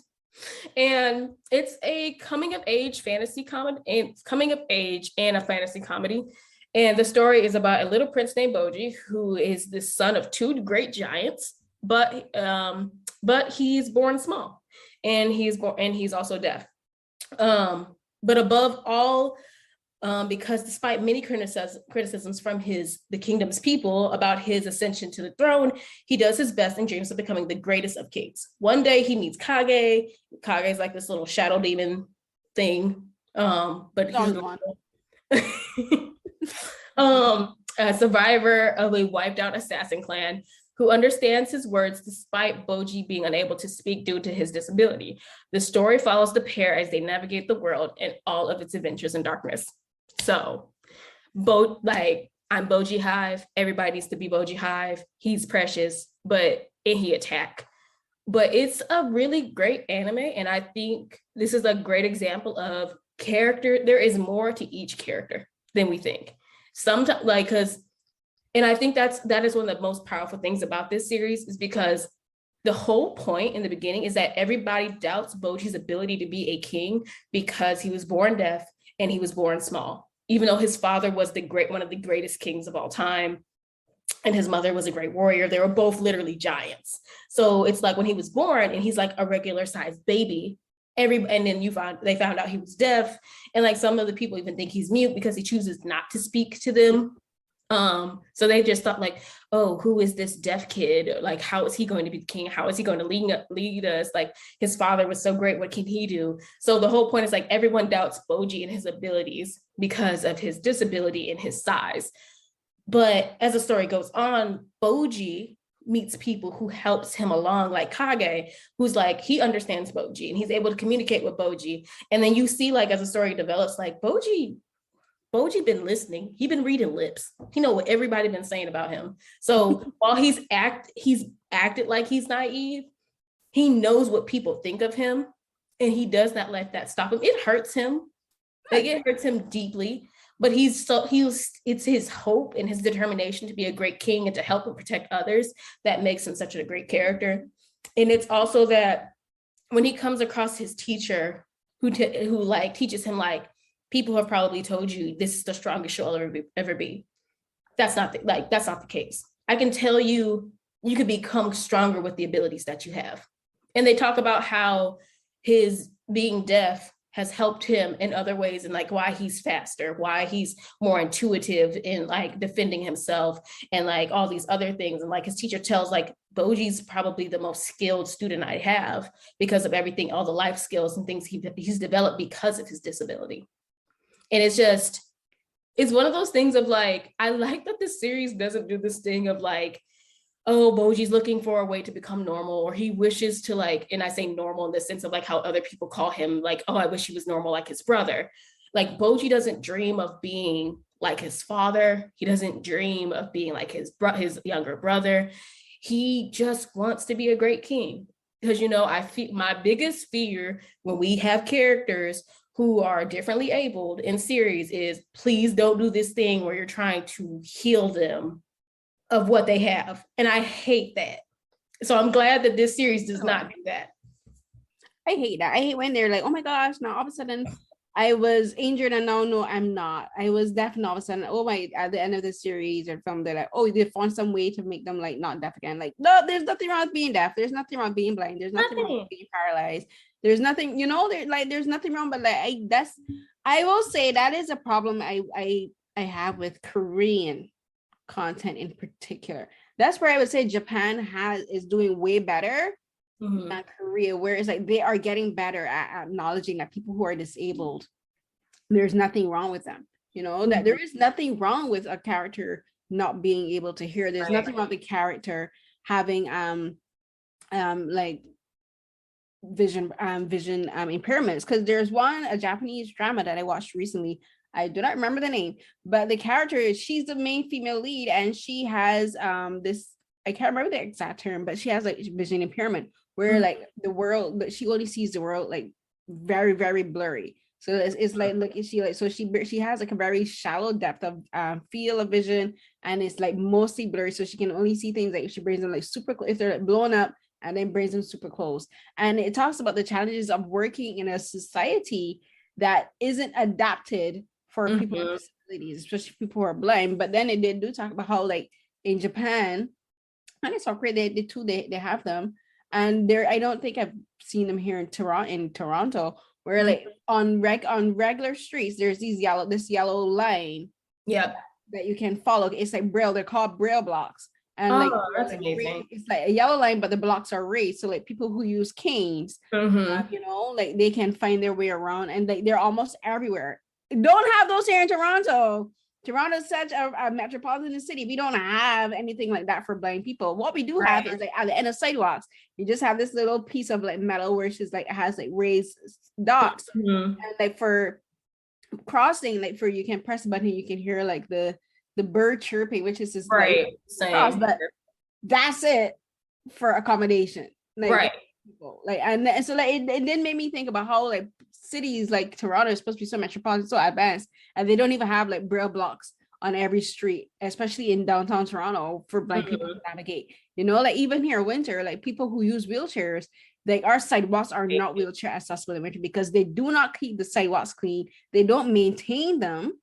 And it's a coming of age fantasy comedy, and coming of age and a fantasy comedy. And the story is about a little prince named Boji, who is the son of two great giants, but he's born small, and he's also deaf. But above all, because despite many criticisms from the kingdom's people about his ascension to the throne, he does his best and dreams of becoming the greatest of kings. One day he meets Kage. Kage is like this little shadow demon thing, but he's a survivor of a wiped out assassin clan who understands his words despite Boji being unable to speak due to his disability. The story follows the pair as they navigate the world and all of its adventures in darkness. So, I'm Boji Hive. Everybody needs to be Boji Hive. He's precious, and he attack. But it's a really great anime, and I think this is a great example of character. There is more to each character than we think. Sometimes, and I think that is one of the most powerful things about this series, is because the whole point in the beginning is that everybody doubts Boji's ability to be a king because he was born deaf and he was born small, even though his father was one of the greatest kings of all time, and his mother was a great warrior. They were both literally giants. So it's like when he was born and he's like a regular sized baby, and then they found out he was deaf, and like some of the people even think he's mute because he chooses not to speak to them. So they just thought like, oh, who is this deaf kid? Like, how is he going to be the king? How is he going to lead us? Like, his father was so great. What can he do? So the whole point is like, everyone doubts Boji and his abilities because of his disability and his size. But as the story goes on, Boji meets people who helps him along, like Kage, who's like, he understands Boji and he's able to communicate with Boji. And then you see, like, as the story develops, like Boji been listening. He been reading lips. He know what everybody been saying about him. So while he's acted like he's naive, he knows what people think of him, and he does not let that stop him. It hurts him. Like, it hurts him deeply. But it's his hope and his determination to be a great king and to help and protect others that makes him such a great character. And it's also that when he comes across his teacher who teaches him, like, people have probably told you this is the strongest you'll ever be. That's not the case. I can tell you, you could become stronger with the abilities that you have. And they talk about how his being deaf has helped him in other ways, and like why he's faster, why he's more intuitive in like defending himself, and like all these other things. And like his teacher tells, like, Boji's probably the most skilled student I have because of everything, all the life skills and things he's developed because of his disability. And it's one of those things of like, I like that this series doesn't do this thing of like, oh, Boji's looking for a way to become normal, or he wishes to, like, and I say normal in the sense of like how other people call him, like, oh, I wish he was normal like his brother. Like, Boji doesn't dream of being like his father. He doesn't dream of being like his younger brother. He just wants to be a great king. Because, I feel my biggest fear when we have characters who are differently abled in series is, please don't do this thing where you're trying to heal them of what they have. And I hate that. So I'm glad that this series does not do that. I hate that. I hate when they're like, oh my gosh, now all of a sudden I was injured and now no, I'm not. I was deaf and all of a sudden, at the end of the series or film, they're like, oh, they found some way to make them like not deaf again. Like, no, there's nothing wrong with being deaf. There's nothing wrong with being blind. There's nothing wrong with being paralyzed. There's nothing, there's nothing wrong, but like I will say that is a problem I have with Korean content in particular. That's where I would say Japan is doing way better than Korea, where it's like they are getting better at acknowledging that people who are disabled, there's nothing wrong with them. That there is nothing wrong with a character not being able to hear. There's nothing wrong with the character having like vision impairments, because there's a Japanese drama that I watched recently. I do not remember the name, but the character she's the main female lead, and she has this, I can't remember the exact term, but she has like vision impairment where like the world, but she only sees the world like very, very blurry. So it's like, look, she like, so she has like a very shallow depth of field of vision, and it's like mostly blurry, so she can only see things like if she brings them like super, if they're like blown up, and then brings them super close. And it talks about the challenges of working in a society that isn't adapted for people with disabilities, especially people who are blind. But then they do talk about how, like, in Japan, and it's so great, they have them. And there, I don't think I've seen them here in Toronto, where like on regular streets, there's this yellow line that you can follow. It's like braille, they're called braille blocks. And like, that's amazing. It's like a yellow line, but the blocks are raised. So like people who use canes, you know, like they can find their way around, and like they're almost everywhere. Don't have those here in Toronto. Toronto is such a metropolitan city. We don't have anything like that for blind people. What we do have is like at the end of sidewalks, you just have this little piece of like metal where it's like, it has like raised dots. And like for crossing, like for, you can press a button, you can hear like the bird chirping, which is just like cross, but that's it for accommodation. Like, people. Like, and so like it then made me think about how like cities like Toronto is supposed to be so metropolitan, so advanced, and they don't even have like braille blocks on every street, especially in downtown Toronto, for blind people to navigate. You know, like even here winter, like people who use wheelchairs, like our sidewalks are not wheelchair accessible in winter because they do not keep the sidewalks clean. They don't maintain them.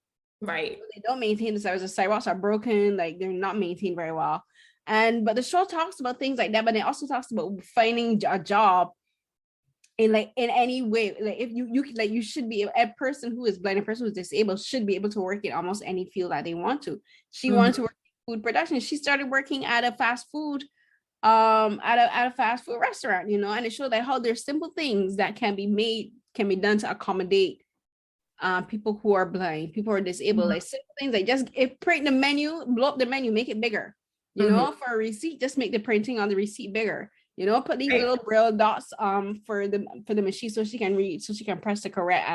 They don't maintain the sidewalks. The sidewalks are broken, like they're not maintained very well. But the show talks about things like that, but it also talks about finding a job in any way. Like if you like, you should be, a person who is blind, a person who's disabled should be able to work in almost any field that they want to. She wanted to work in food production. She started working at a fast food at a fast food restaurant, you know, and it showed that how there's simple things that can be done to accommodate people who are blind, people who are disabled. Like simple things like just print the menu, blow up the menu, make it bigger. You know, for a receipt, just make the printing on the receipt bigger. You know, put these little braille dots for the machine so she can read, so she can press the correct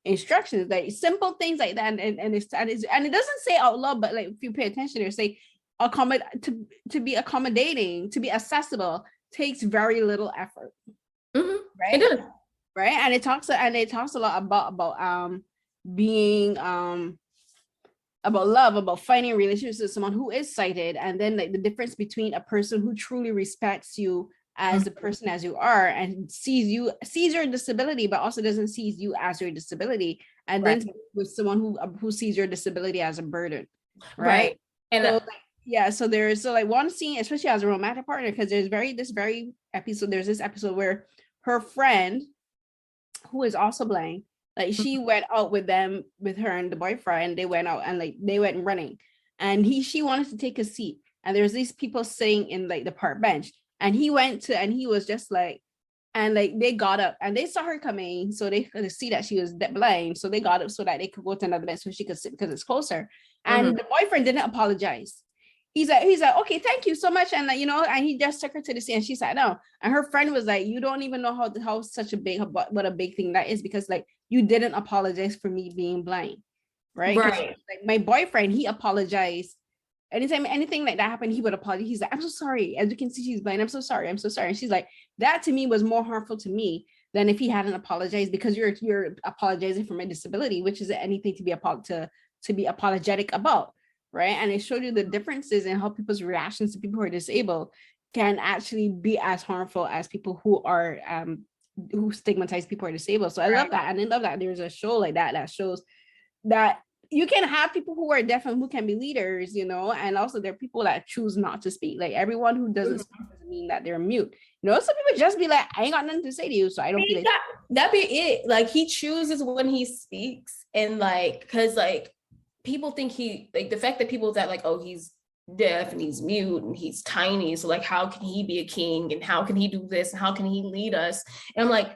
instructions. Like simple things like that, and it doesn't say out loud, but like if you pay attention, it say to be accommodating, to be accessible takes very little effort. Right? It does. Right, and it talks a lot about being about love, about finding relationships with someone who is sighted, and then like the difference between a person who truly respects you as the person as you are and sees your disability, but also doesn't see you as your disability, and then with someone who sees your disability as a burden, right? And so there's one scene, especially as a romantic partner, because there's this episode where her friend, who is also blind, like she went out with her and the boyfriend. They went out and like they went running, and she wanted to take a seat, and there's these people sitting in like the park bench, and he was just like, and like they got up and they saw her coming, so they could see that she was blind, so they got up so that they could go to another bench so she could sit because it's closer. And the boyfriend didn't apologize. He's like, okay, thank you so much. And like, you know, and he just took her to the seat, and she said no. And her friend was like, you don't even know how such a big, what a big thing that is, because like you didn't apologize for me being blind, right? Like my boyfriend, he apologized. Anytime anything like that happened, he would apologize. He's like, I'm so sorry. As you can see, she's blind. I'm so sorry. And she's like, that to me was more harmful to me than if he hadn't apologized, because you're apologizing for my disability, which is anything to be apologetic about. Right. And it showed you the differences in how people's reactions to people who are disabled can actually be as harmful as people who are who stigmatize people who are disabled. So I love that. And I love that there's a show like that shows that you can have people who are deaf and who can be leaders, you know, and also there are people that choose not to speak. Like everyone who doesn't speak doesn't mean that they're mute. You know, some people just be like, I ain't got nothing to say to you, so I don't feel like that be it. Like he chooses when he speaks, and like, because like people think the fact that people that like, oh, he's deaf and he's mute and he's tiny, so like how can he be a king, and how can he do this, and how can he lead us? And I'm like,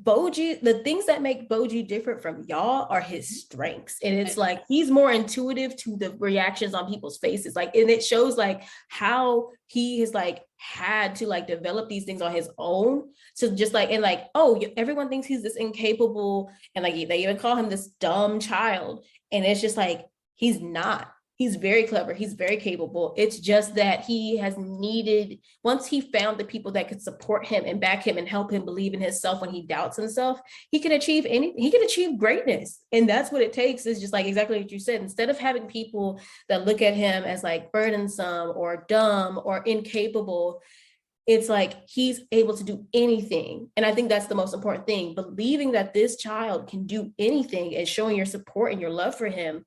Boji, the things that make Boji different from y'all are his strengths. And it's like he's more intuitive to the reactions on people's faces. Like, and it shows like how he has like had to like develop these things on his own. So just like, and like, oh, everyone thinks he's this incapable, and like they even call him this dumb child. And it's just like, he's not. He's very clever. He's very capable. It's just that he has needed, once he found the people that could support him and back him and help him believe in himself when he doubts himself, he can achieve anything. He can achieve greatness. And that's what it takes, is just like exactly what you said. Instead of having people that look at him as like burdensome or dumb or incapable, it's like he's able to do anything. And I think that's the most important thing, believing that this child can do anything and showing your support and your love for him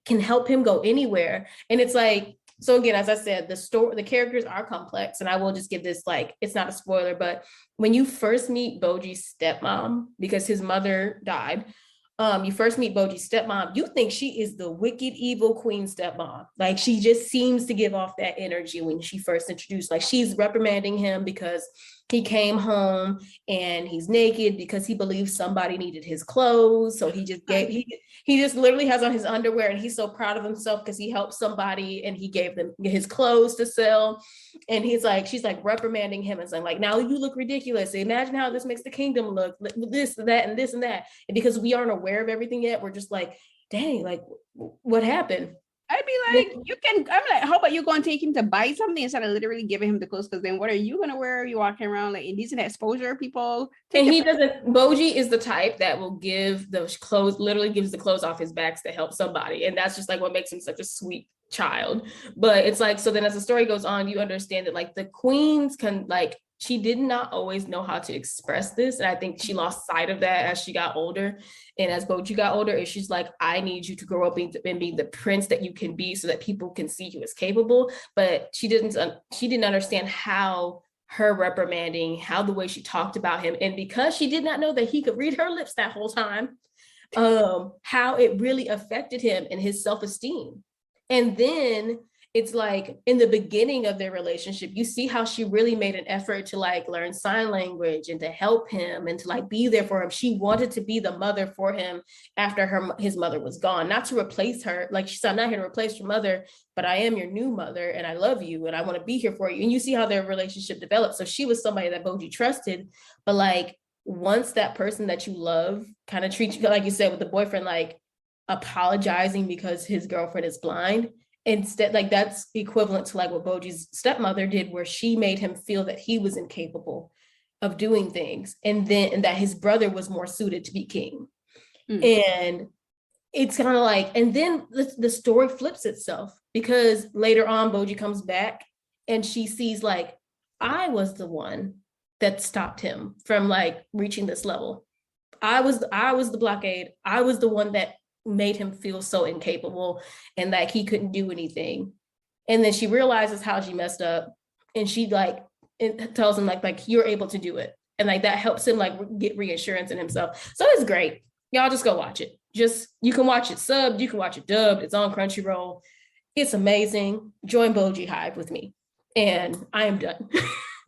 can help him go anywhere. And it's like, so again, as I said, the characters are complex, and I will just give this, like, it's not a spoiler, but when you first meet Boji's stepmom, because his mother died, you first meet Boji's stepmom, you think she is the wicked, evil queen stepmom. Like, she just seems to give off that energy when she first introduced. Like, she's reprimanding him because he came home and he's naked because he believes somebody needed his clothes. So he just literally has on his underwear, and he's so proud of himself because he helped somebody and he gave them his clothes to sell. And she's like reprimanding him and saying, like, now you look ridiculous. Imagine how this makes the kingdom look, this and that and this and that. And because we aren't aware of everything yet, we're just like, dang, like, what happened? I'd be like, I'm like, how about you go and take him to buy something instead of literally giving him the clothes? Because then what are you going to wear? Are you walking around like indecent exposure, people? And he doesn't, Boji is the type that will give those clothes, literally gives the clothes off his backs to help somebody. And that's just like what makes him such a sweet child. But it's like, so then as the story goes on, you understand that like the queens can, like, she did not always know how to express this. And I think she lost sight of that as she got older. And as Boji got older, and she's like, I need you to grow up and be the prince that you can be so that people can see you as capable. But she didn't understand how her reprimanding, how the way she talked about him, and because she did not know that he could read her lips that whole time, how it really affected him and his self-esteem. And then it's like in the beginning of their relationship, you see how she really made an effort to like learn sign language and to help him and to like be there for him. She wanted to be the mother for him after his mother was gone, not to replace her. Like she said, I'm not here to replace your mother, but I am your new mother and I love you and I want to be here for you. And you see how their relationship developed. So she was somebody that Boji trusted, but like once that person that you love kind of treats you, like you said with the boyfriend, like apologizing because his girlfriend is blind, instead, like that's equivalent to like what Boji's stepmother did, where she made him feel that he was incapable of doing things, and that his brother was more suited to be king. And it's kind of like, and then the story flips itself, because later on Boji comes back and she sees like, I was the one that stopped him from like reaching this level. I was the blockade. I was the one that made him feel so incapable and that he couldn't do anything. And then she realizes how she messed up, and she like tells him like you're able to do it, and like that helps him like get reassurance in himself. So it's great. Y'all just go watch it. You can watch it subbed, you can watch it dubbed. It's on Crunchyroll. It's amazing. Join Boji Hive with me, and I am done.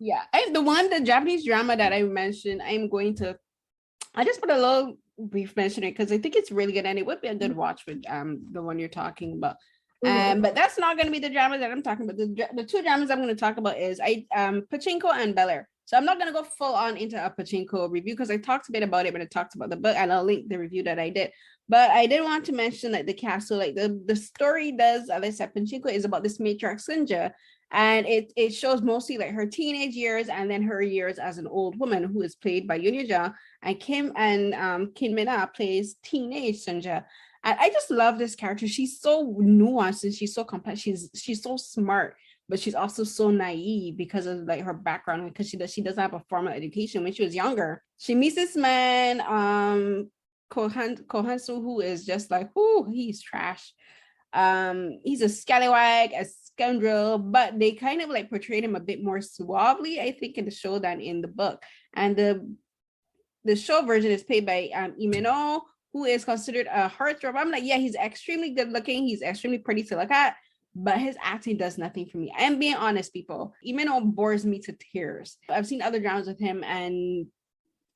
Yeah, the Japanese drama that I mentioned, I just put a little brief mention it because I think it's really good, and it would be a good watch with the one you're talking about. But that's not going to be the drama that I'm talking about. The two dramas I'm going to talk about is Pachinko and Bel Air. So I'm not going to go full on into a Pachinko review because I talked a bit about it when I talked about the book, and I'll link the review that I did. But I did want to mention like the cast. So like the story does, as I said, Pachinko is about this matriarch Sunja, and it shows mostly like her teenage years and then her years as an old woman, who is played by Yunya, and Kim Mina plays teenage Sunja. And I just love this character. She's so nuanced and she's so complex. She's so smart, but she's also so naive because of like her background, because she doesn't have a formal education. When she was younger, she meets this man, Kohansu, who is just like, he's trash. He's a scallywag, a scoundrel, but they kind of like portrayed him a bit more suavely, I think, in the show than in the book. And the show version is played by Imeno, who is considered a heartthrob. I'm like, yeah, he's extremely good looking, he's extremely pretty to look at, but his acting does nothing for me. I'm being honest, people. Imeno bores me to tears. I've seen other dramas with him, and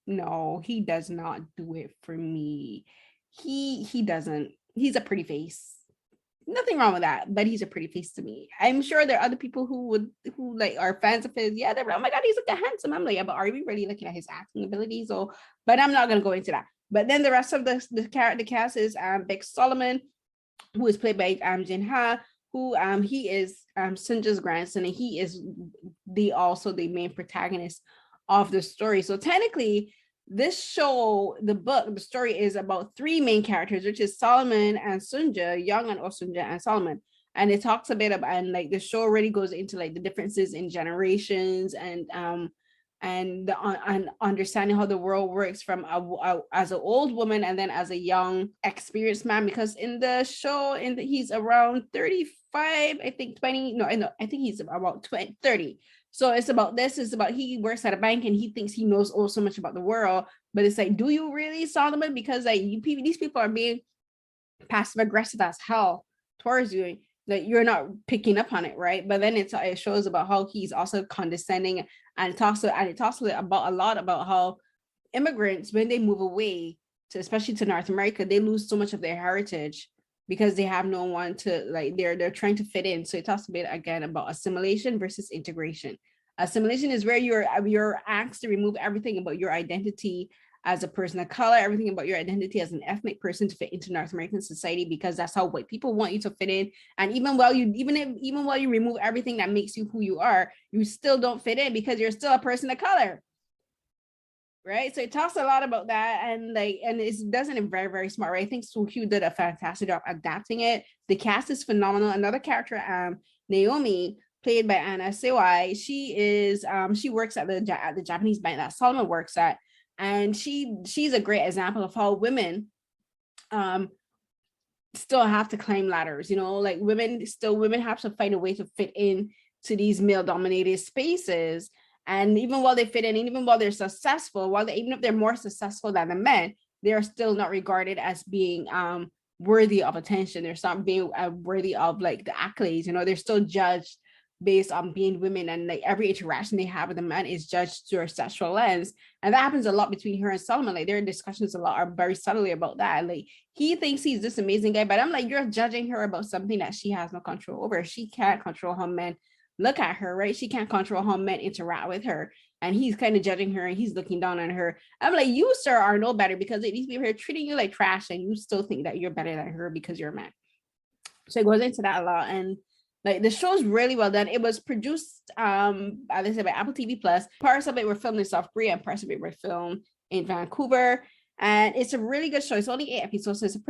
no, he does not do it for me. He doesn't. He's a pretty face. Nothing wrong with that, but he's a pretty face to me. I'm sure there are other people who like are fans of his. Yeah, they're like, oh my god, he's like a handsome. I'm like, yeah, but are we really looking at his acting abilities? But I'm not gonna go into that. But then the rest of the cast is Beck Solomon, who is played by Jin Ha, who he is Sunja's grandson, and he is also the main protagonist of the story. So technically, this show, the story is about three main characters, which is Solomon and Sunja, Young and Osunja and Solomon. And it talks a bit about, and like the show really goes into like the differences in generations and understanding how the world works from as an old woman and then as a young experienced man, because in the show he's around 35, I think 20, no, I think he's about 20, 30. So it's about he works at a bank and he thinks he knows so much about the world, but it's like, do you really, Solomon? Because like these people are being passive aggressive as hell towards you, that you're not picking up on it, right? But then it shows about how he's also condescending, and it talks about a lot about how immigrants, when they move away to, especially to North America, they lose so much of their heritage because they have no one to, like, they're trying to fit in. So it talks a bit again about assimilation versus integration. Assimilation is where you're asked to remove everything about your identity as a person of color, everything about your identity as an ethnic person to fit into North American society, because that's how white people want you to fit in. And even while you remove everything that makes you who you are, you still don't fit in because you're still a person of color. Right. So it talks a lot about that, and it does it in very, very smart way. I think Soo-Hyo did a fantastic job adapting it. The cast is phenomenal. Another character, Naomi, played by Anna Sewai, she works at the Japanese bank that Solomon works at. And she's a great example of how women still have to climb ladders, like women have to find a way to fit in to these male dominated spaces. And even while they fit in, even while they're successful, even if they're more successful than the men, they're still not regarded as being worthy of attention. They're not being worthy of like the accolades, they're still judged based on being women, and like every interaction they have with a man is judged through a sexual lens. And that happens a lot between her and Solomon. Like their discussions a lot are very subtly about that. Like he thinks he's this amazing guy, but I'm like, you're judging her about something that she has no control over. She can't control how men look at her, right? She can't control how men interact with her. And he's kind of judging her and he's looking down on her. I'm like, you, sir, are no better, because these people are treating you like trash and you still think that you're better than her because you're a man. So it goes into that a lot. And like the show's really well done. It was produced, as I said, by Apple TV Plus. Parts of it were filmed in South Korea and parts of it were filmed in Vancouver. And it's a really good show. It's only 8 episodes, so it's a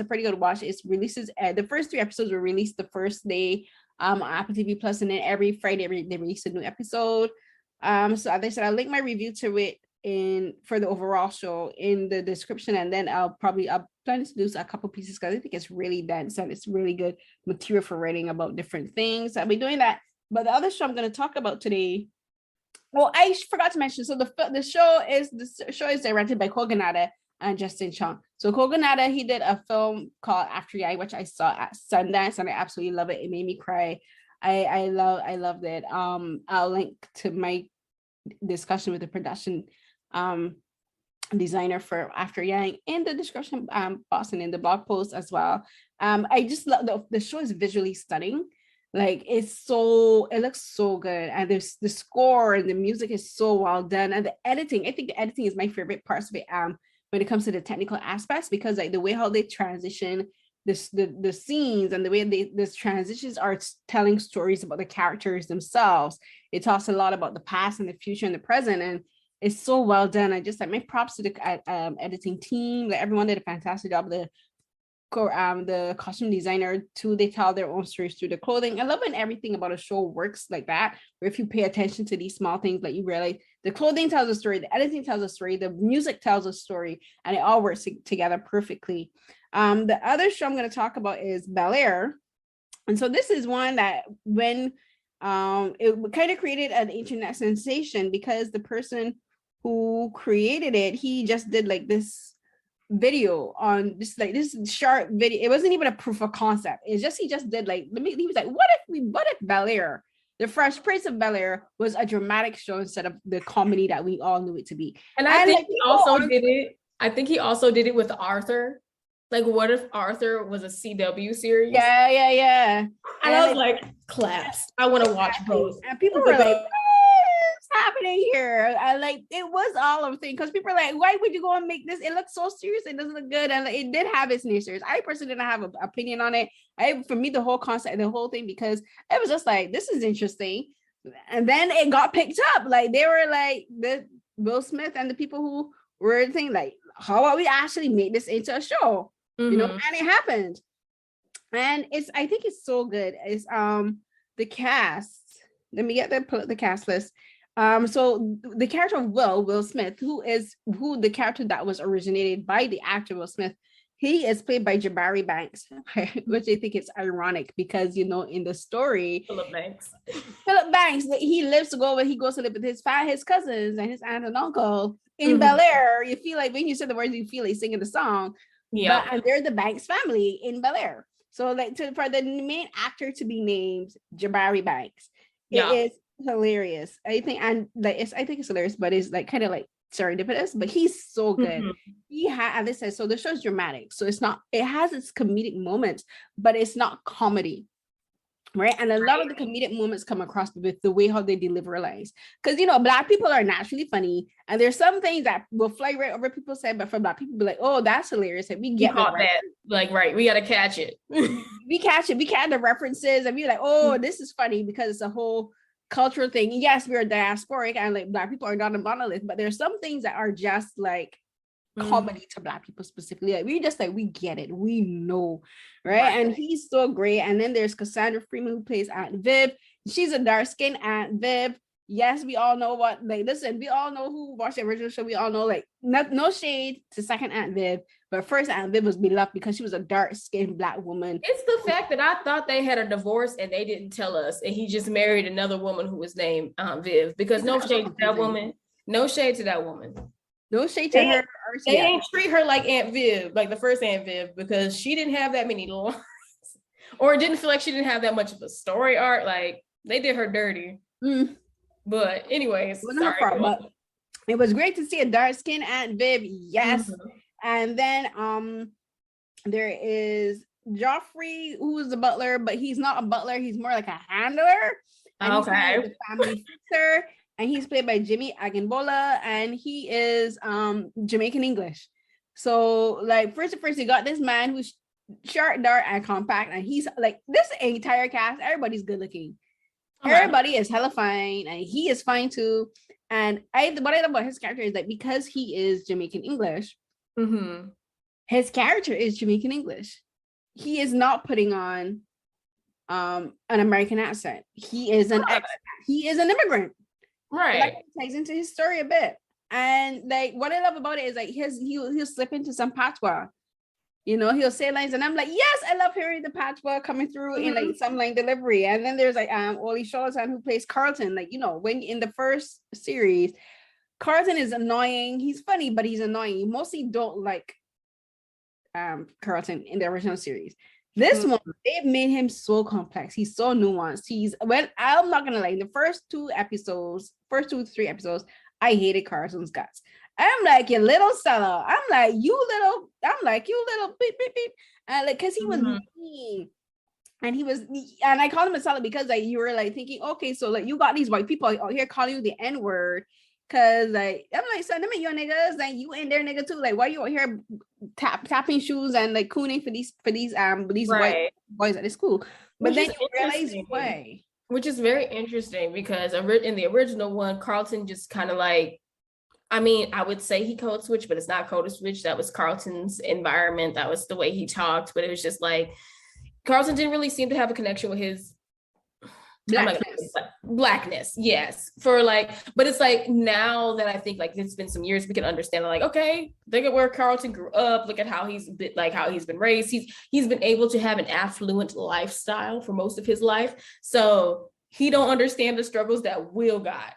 pretty good watch. It's releases. The first 3 episodes were released the first day on Apple TV Plus, and then every Friday they release a new episode. So as I said, I'll link my review to it for the overall show in the description, and then I'll plan to do a couple pieces because I think it's really dense and it's really good material for writing about different things. I'll be doing that. But the other show I'm going to talk about today, well, I forgot to mention. So the show is directed by Koganada and Justin Chong. So Koganada, he did a film called After Yang, which I saw at Sundance, and I absolutely love it. It made me cry. I loved it. I'll link to my discussion with the production designer for After Yang in the description box and in the blog post as well. I just love the show is visually stunning. Like it looks so good, and there's the score and the music is so well done, and the editing, I think the editing is my favorite parts of it when it comes to the technical aspects, because like the way how they transition the scenes and the way the transitions are telling stories about the characters themselves. It talks a lot about the past and the future and the present, and it's so well done. I just like my props to the editing team. Like everyone did a fantastic job. The costume designer too, they tell their own stories through the clothing. I love when everything about a show works like that, where if you pay attention to these small things, like you realize the clothing tells a story, the editing tells a story, the music tells a story, and it all works together perfectly. The other show I'm going to talk about is Bel Air. And so this is one that when it kind of created an internet sensation, because the person who created it, he just did like this video on this short video. It wasn't even a proof of concept. It's just he just did like, he was like, what if Bel Air, the Fresh Prince of Bel Air, was a dramatic show instead of the comedy that we all knew it to be. And I think he also did it with Arthur. Like, what if Arthur was a CW series? Yeah. And I was like, claps. I want to watch both. And people were like, what's happening here? And like, it was all of things, because people are like, why would you go and make this? It looks so serious. It doesn't look good. And it did have its naysayers. I personally didn't have an opinion on it. For me, the whole concept, the whole thing, because it was just like, this is interesting. And then it got picked up. Like, they were like, the Will Smith and the people who were thinking like, how about we actually make this into a show? And it happened. And I think it's so good. It's the cast. Let me pull up the cast list. So the character of Will Smith, who the character that was originated by the actor Will Smith, he is played by Jabari Banks, which I think is ironic because, in the story, Philip Banks, he goes to live with his cousins and his aunt and uncle in Bel Air. You feel like when you said the words, you feel like singing the song. Yeah, and they're the Banks family in Bel Air. So for the main actor to be named Jabari Banks, it is hilarious. I think it's hilarious, but it's like kind of like serendipitous, but he's so good. He had, as I said, so the show's dramatic, so it has its comedic moments, but it's not comedy, right? And a lot of the comedic moments come across with the way how they deliver lines, because Black people are naturally funny, and there's some things that will fly right over people's head, but for Black people, be like, oh, that's hilarious, and we get that, like, right, we gotta catch it. we catch the references, and be like, oh, this is funny because it's a whole cultural thing. Yes, we're diasporic, and like Black people are not a monolith, but there's some things that are just like comedy to Black people specifically. Like we get it, we know, right? And he's so great. And then there's Cassandra Freeman, who plays Aunt Viv. She's a dark-skinned Aunt Viv. Yes, we all know we all know who watched the original show. We all know, like, no shade to second Aunt Viv, but first Aunt Viv was beloved because she was a dark-skinned Black woman. It's the fact that I thought they had a divorce and they didn't tell us, and he just married another woman who was named Aunt Viv, because no shade to that woman. No shade to that woman. No shade to her. They didn't treat her like Aunt Viv, like the first Aunt Viv, because she didn't have that many lines, or it didn't feel like she didn't have that much of a story arc. Like, they did her dirty. But anyways, but it was great to see a dark-skinned Aunt Viv. Yes. And then there is Joffrey, who is the butler, but he's not a butler, he's more like a handler. And he's the family fixer, and he's played by Jimmy Aginbola, and he is Jamaican English. So, like, first you got this man who's short, dark, and compact, and he's like, this entire cast, everybody's good looking. Everybody is hella fine, and he is fine too. And what I love about his character is that because he is Jamaican English, his character is Jamaican English. He is not putting on an American accent. He is an he is an immigrant. Right. That ties into his story a bit. And like what I love about it is like he'll slip into some patois. He'll say lines, and I'm like, yes, I love hearing the patois coming through in like some line delivery. And then there's like Oli Sholasan, who plays Carlton. Like, when in the first series, Carlton is annoying. He's funny, but he's annoying. You mostly don't like Carlton in the original series. This one, they've made him so complex. He's so nuanced. I'm not gonna lie, in the first 3 episodes, I hated Carlton's guts. I'm like, you little seller. I'm like, you little beep, beep, beep. Like, cause he was mean. And I called him a seller because like you were like thinking, okay, so like you got these white people out here calling you the N-word. Cause like I'm like, son, them ain't your niggas, like you in there nigga too. Like, why you out here tapping shoes and like cooning for these white boys at the school? But then you realize why. Which is very interesting because in the original one, Carlton just kind of like, I mean, I would say he code switched, but it's not code switch. That was Carlton's environment. That was the way he talked. But it was just like, Carlton didn't really seem to have a connection with his blackness. Yes. But it's like, now that I think like it's been some years, we can understand like, okay, look at where Carlton grew up. Look at how he's been raised. He's been able to have an affluent lifestyle for most of his life. So he don't understand the struggles that Will got.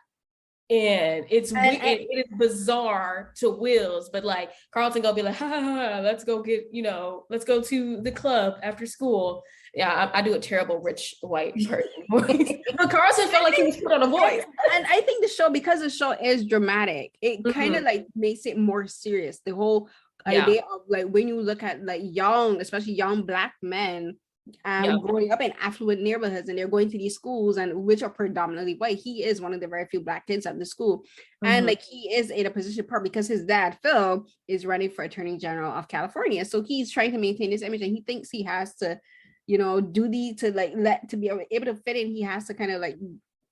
And it is bizarre to Will's, but like Carlton gonna be like, let's go to the club after school. Yeah, I do a terrible rich white person voice. But Carlton felt like he was put on a voice. And I think because the show is dramatic, it kind of like makes it more serious. The whole idea of like when you look at like especially young Black men growing up in affluent neighborhoods, and they're going to these schools and which are predominantly white. He is one of the very few Black kids at the school, and like he is in a position part because his dad Phil is running for Attorney General of California, so he's trying to maintain this image, and he thinks he has to to be able to fit in. He has to kind of like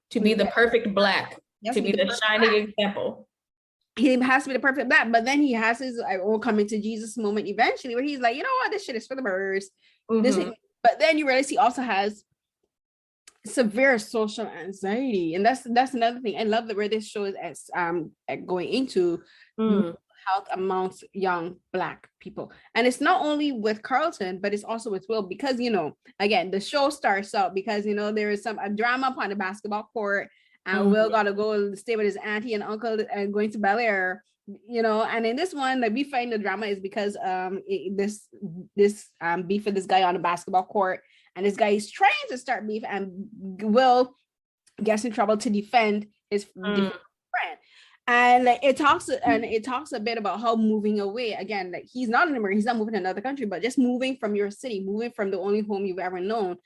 to be the perfect Black, to be the shining example. He has to be the perfect Black, but then he has his coming to Jesus moment eventually, where he's like, you know what, this shit is for the birds. This But then you realize he also has severe social anxiety, and that's another thing. I love that where this show is as going into mental health amongst young Black people, and it's not only with Carlton, but it's also with Will, because again, the show starts out because there is a drama upon the basketball court, and Will got to go stay with his auntie and uncle and going to Bel Air. And in this one, like, we find the drama is because this beef with this guy on the basketball court, and this guy is trying to start beef, and Will gets in trouble to defend his friend. And like it talks a bit about how moving away, again, like he's not moving to another country, but just moving from your city, moving from the only home you've ever known,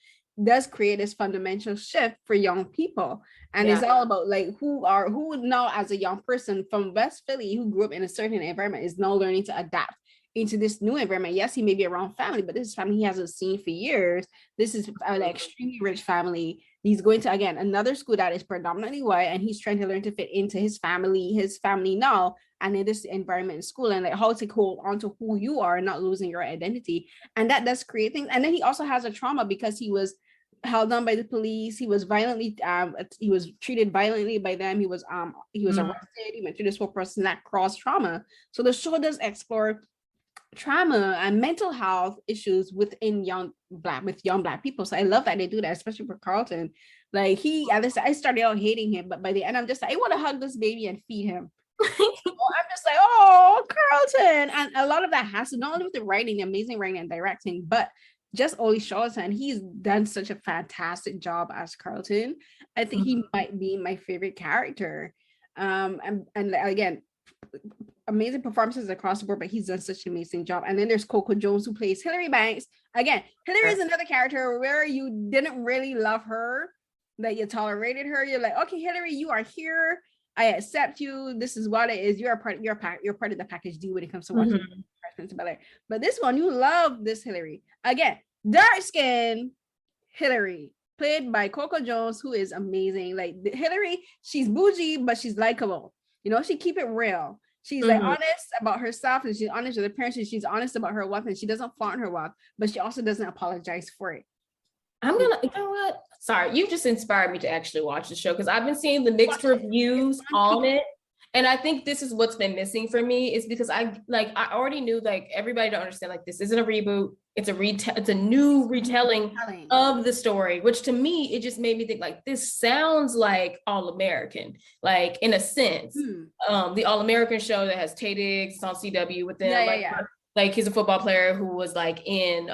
does create this fundamental shift for young people. And it's all about like who now, as a young person from West Philly who grew up in a certain environment, is now learning to adapt into this new environment. Yes, he may be around family, but this is family he hasn't seen for years. This is an extremely rich family. He's going to, again, another school that is predominantly white, and he's trying to learn to fit into his family now, and in this environment in school, and like how to hold on to who you are and not losing your identity. And that does create things. And then he also has a trauma because he was held down by the police. He was treated violently by them. He was arrested. He went through this whole person that cross trauma. So the show does explore trauma and mental health issues within young Black people. So I love that they do that, especially for Carlton. Like I started out hating him, but by the end I'm just like, I want to hug this baby and feed him. I'm just like, oh, Carlton. And a lot of that has to not only with the writing, the amazing writing and directing, but just Oli Shawson. He's done such a fantastic job as Carlton. I think he might be my favorite character. And again, amazing performances across the board, but he's done such an amazing job. And then there's Coco Jones, who plays Hillary Banks. Again, Hillary is another character where you didn't really love her, that you tolerated her. You're like, okay, Hillary, you are here. I accept you. This is what it is. You're part of the package deal when it comes to watching Bel-Air. But this one, you love this Hillary. Again, dark skin Hillary, played by Coco Jones, who is amazing. Like Hillary, she's bougie, but she's likable. She keep it real. She's like honest about herself, and she's honest with her parents, and she's honest about her wealth, and she doesn't flaunt her wealth, but she also doesn't apologize for it. You know what? Sorry, you just inspired me to actually watch the show, because I've been seeing the mixed reviews on it. And I think this is what's been missing for me, is because I already knew, like, everybody to understand, like, this isn't a reboot. It's a new retelling of the story, which to me, it just made me think, like, this sounds like All American, like, in a sense. The All American show that has Tay Diggs on CW with them. Like, he's a football player who was like in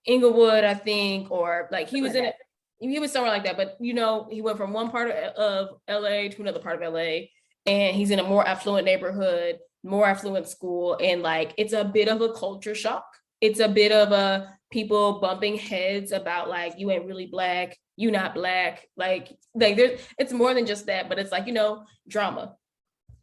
Inglewood, I think, or like he was in it. He was somewhere like that. But he went from one part of LA to another part of LA. And he's in a more affluent neighborhood, more affluent school. And like, it's a bit of a culture shock. It's a bit of a people bumping heads about, like, you ain't really Black, you not Black. Like there's, it's more than just that, but it's like, drama.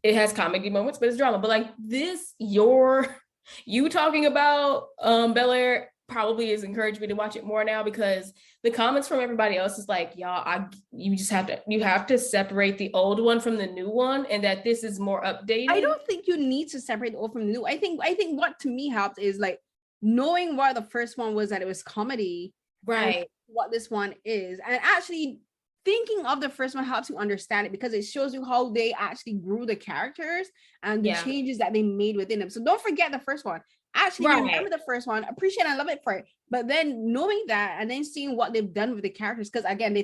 It has comedy moments, but it's drama. But like this, you talking about Bel-Air probably has encouraged me to watch it more now, because the comments from everybody else is like, y'all, you have to separate the old one from the new one, and that this is more updated. I don't think you need to separate the old from the new. I think what to me helped is like knowing what the first one was, that it was comedy, right? What this one is, and actually thinking of the first one helps you understand it, because it shows you how they actually grew the characters and the changes that they made within them. So don't forget the first one. Actually, remember the first one, appreciate and love it for it. But then knowing that and then seeing what they've done with the characters, because again,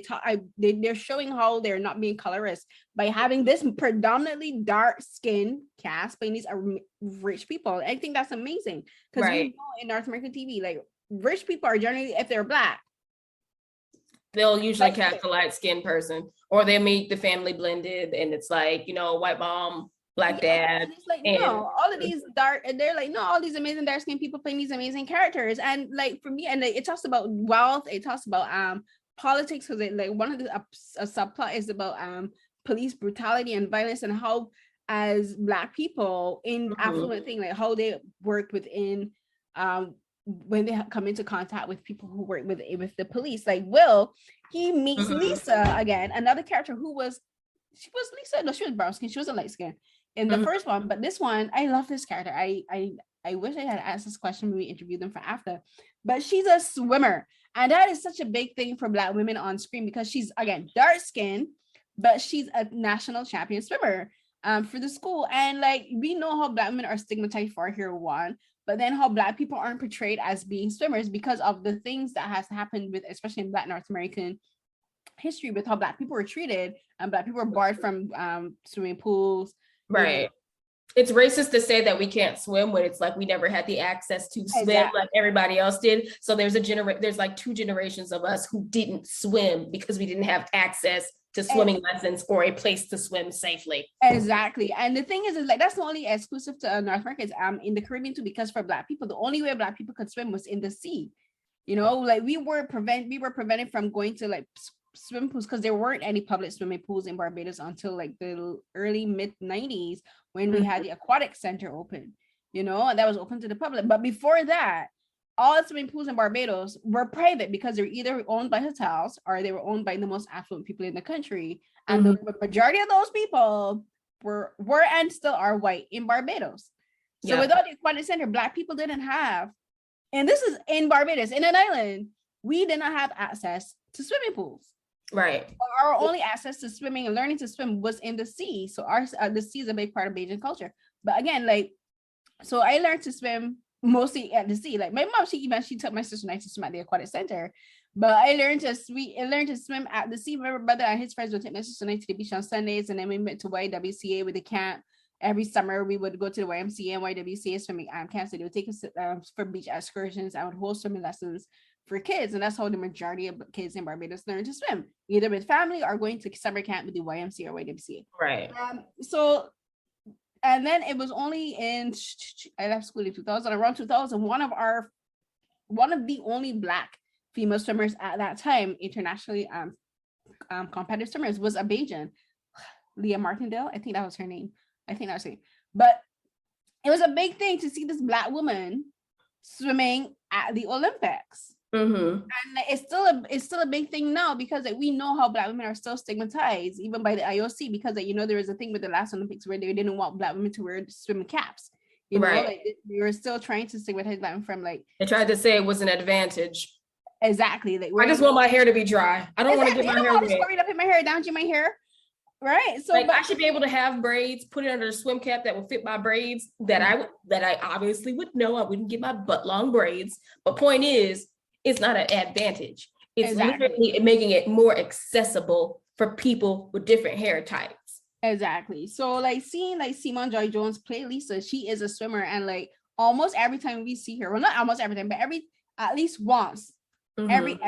they're showing how they're not being colorist by having this predominantly dark skin cast, but these are rich people. I think that's amazing, because we know in North American TV, like, rich people are generally, if they're Black, they'll usually cast a light skinned person, or they make the family blended, and it's like, white mom, Black dad. And it's like, no, all of these dark, and they're like, no, all these amazing dark skinned people playing these amazing characters. And like, for me, and like, it talks about wealth, it talks about politics, because like one of the a subplot is about police brutality and violence, and how as Black people in affluent thing, like how they work within when they come into contact with people who work with the police. Like Will, he meets Lisa, again, another character who was Lisa, no, she was brown skin, she wasn't light skin in the first one, but this one, I love this character. I wish I had asked this question when we interviewed them for after, but she's a swimmer, And that is such a big thing for Black women on screen because she's, again, dark skinned, but she's a national champion swimmer for the school. And like, we know how Black women are stigmatized for Hero One, but then how Black people aren't portrayed as being swimmers because of the things that has happened with, especially in Black North American history, with how Black people were treated and Black people were barred from swimming pools. Right. It's racist to say that we can't swim when it's like we never had the access to swim like everybody else did. So there's there's like 2 generations of us who didn't swim because we didn't have access to swimming lessons or a place to swim safely. Exactly. And the thing is like, that's not only exclusive to North America, it's in the Caribbean too, because for Black people, the only way Black people could swim was in the sea. You know, like we were prevented from going to like swim pools because there weren't any public swimming pools in Barbados until like the early mid 90s when we had the aquatic center open, you know, and that was open to the public. But before that, all the swimming pools in Barbados were private because they were either owned by hotels or they were owned by the most affluent people in the country. And the majority of those people were and still are white in Barbados. So without the aquatic center, Black people didn't have, and this is in Barbados, in an island, we did not have access to swimming pools. Right. Our only access to swimming and learning to swim was in the sea. So the sea is a big part of Bajan culture. But again, like, so I learned to swim mostly at the sea. Like my mom, she took my sister and I to swim at the aquatic center. But I learned to swim at the sea. My brother and his friends would take my sister and I to the beach on Sundays, and then we went to YWCA with the camp. Every summer we would go to the YMCA and YWCA swimming camps. So they would take us for beach excursions. I would hold swimming lessons for kids, and that's how the majority of kids in Barbados learn to swim, either with family or going to summer camp with the YMCA or YWCA. Right. So, and then it was only I left school in 2000. Around 2000, one of the only Black female swimmers at that time, internationally competitive swimmers, was a Bajan, Leah Martindale. I think that was her name. But it was a big thing to see this Black woman swimming at the Olympics. And it's still a big thing now because like, we know how Black women are still stigmatized even by the IOC, because like, you know, there was a thing with the last Olympics where they didn't want Black women to wear swimming caps. You know, like they were still trying to stigmatize Black women from like, they tried to say it was an advantage. Exactly. Like I just want my hair to be dry. I don't want to get my hair wet. Squirting up in my hair, down to my hair. Right. So like, I should be able to have braids, put it under a swim cap that will fit my braids that I obviously would know. I wouldn't get my butt long braids. But point is, it's not an advantage. It's literally making it more accessible for people with different hair types. Exactly. So like seeing like Simone Joy Jones play Lisa, she is a swimmer, and like almost every time we see her, well, not almost every time, but at least once, every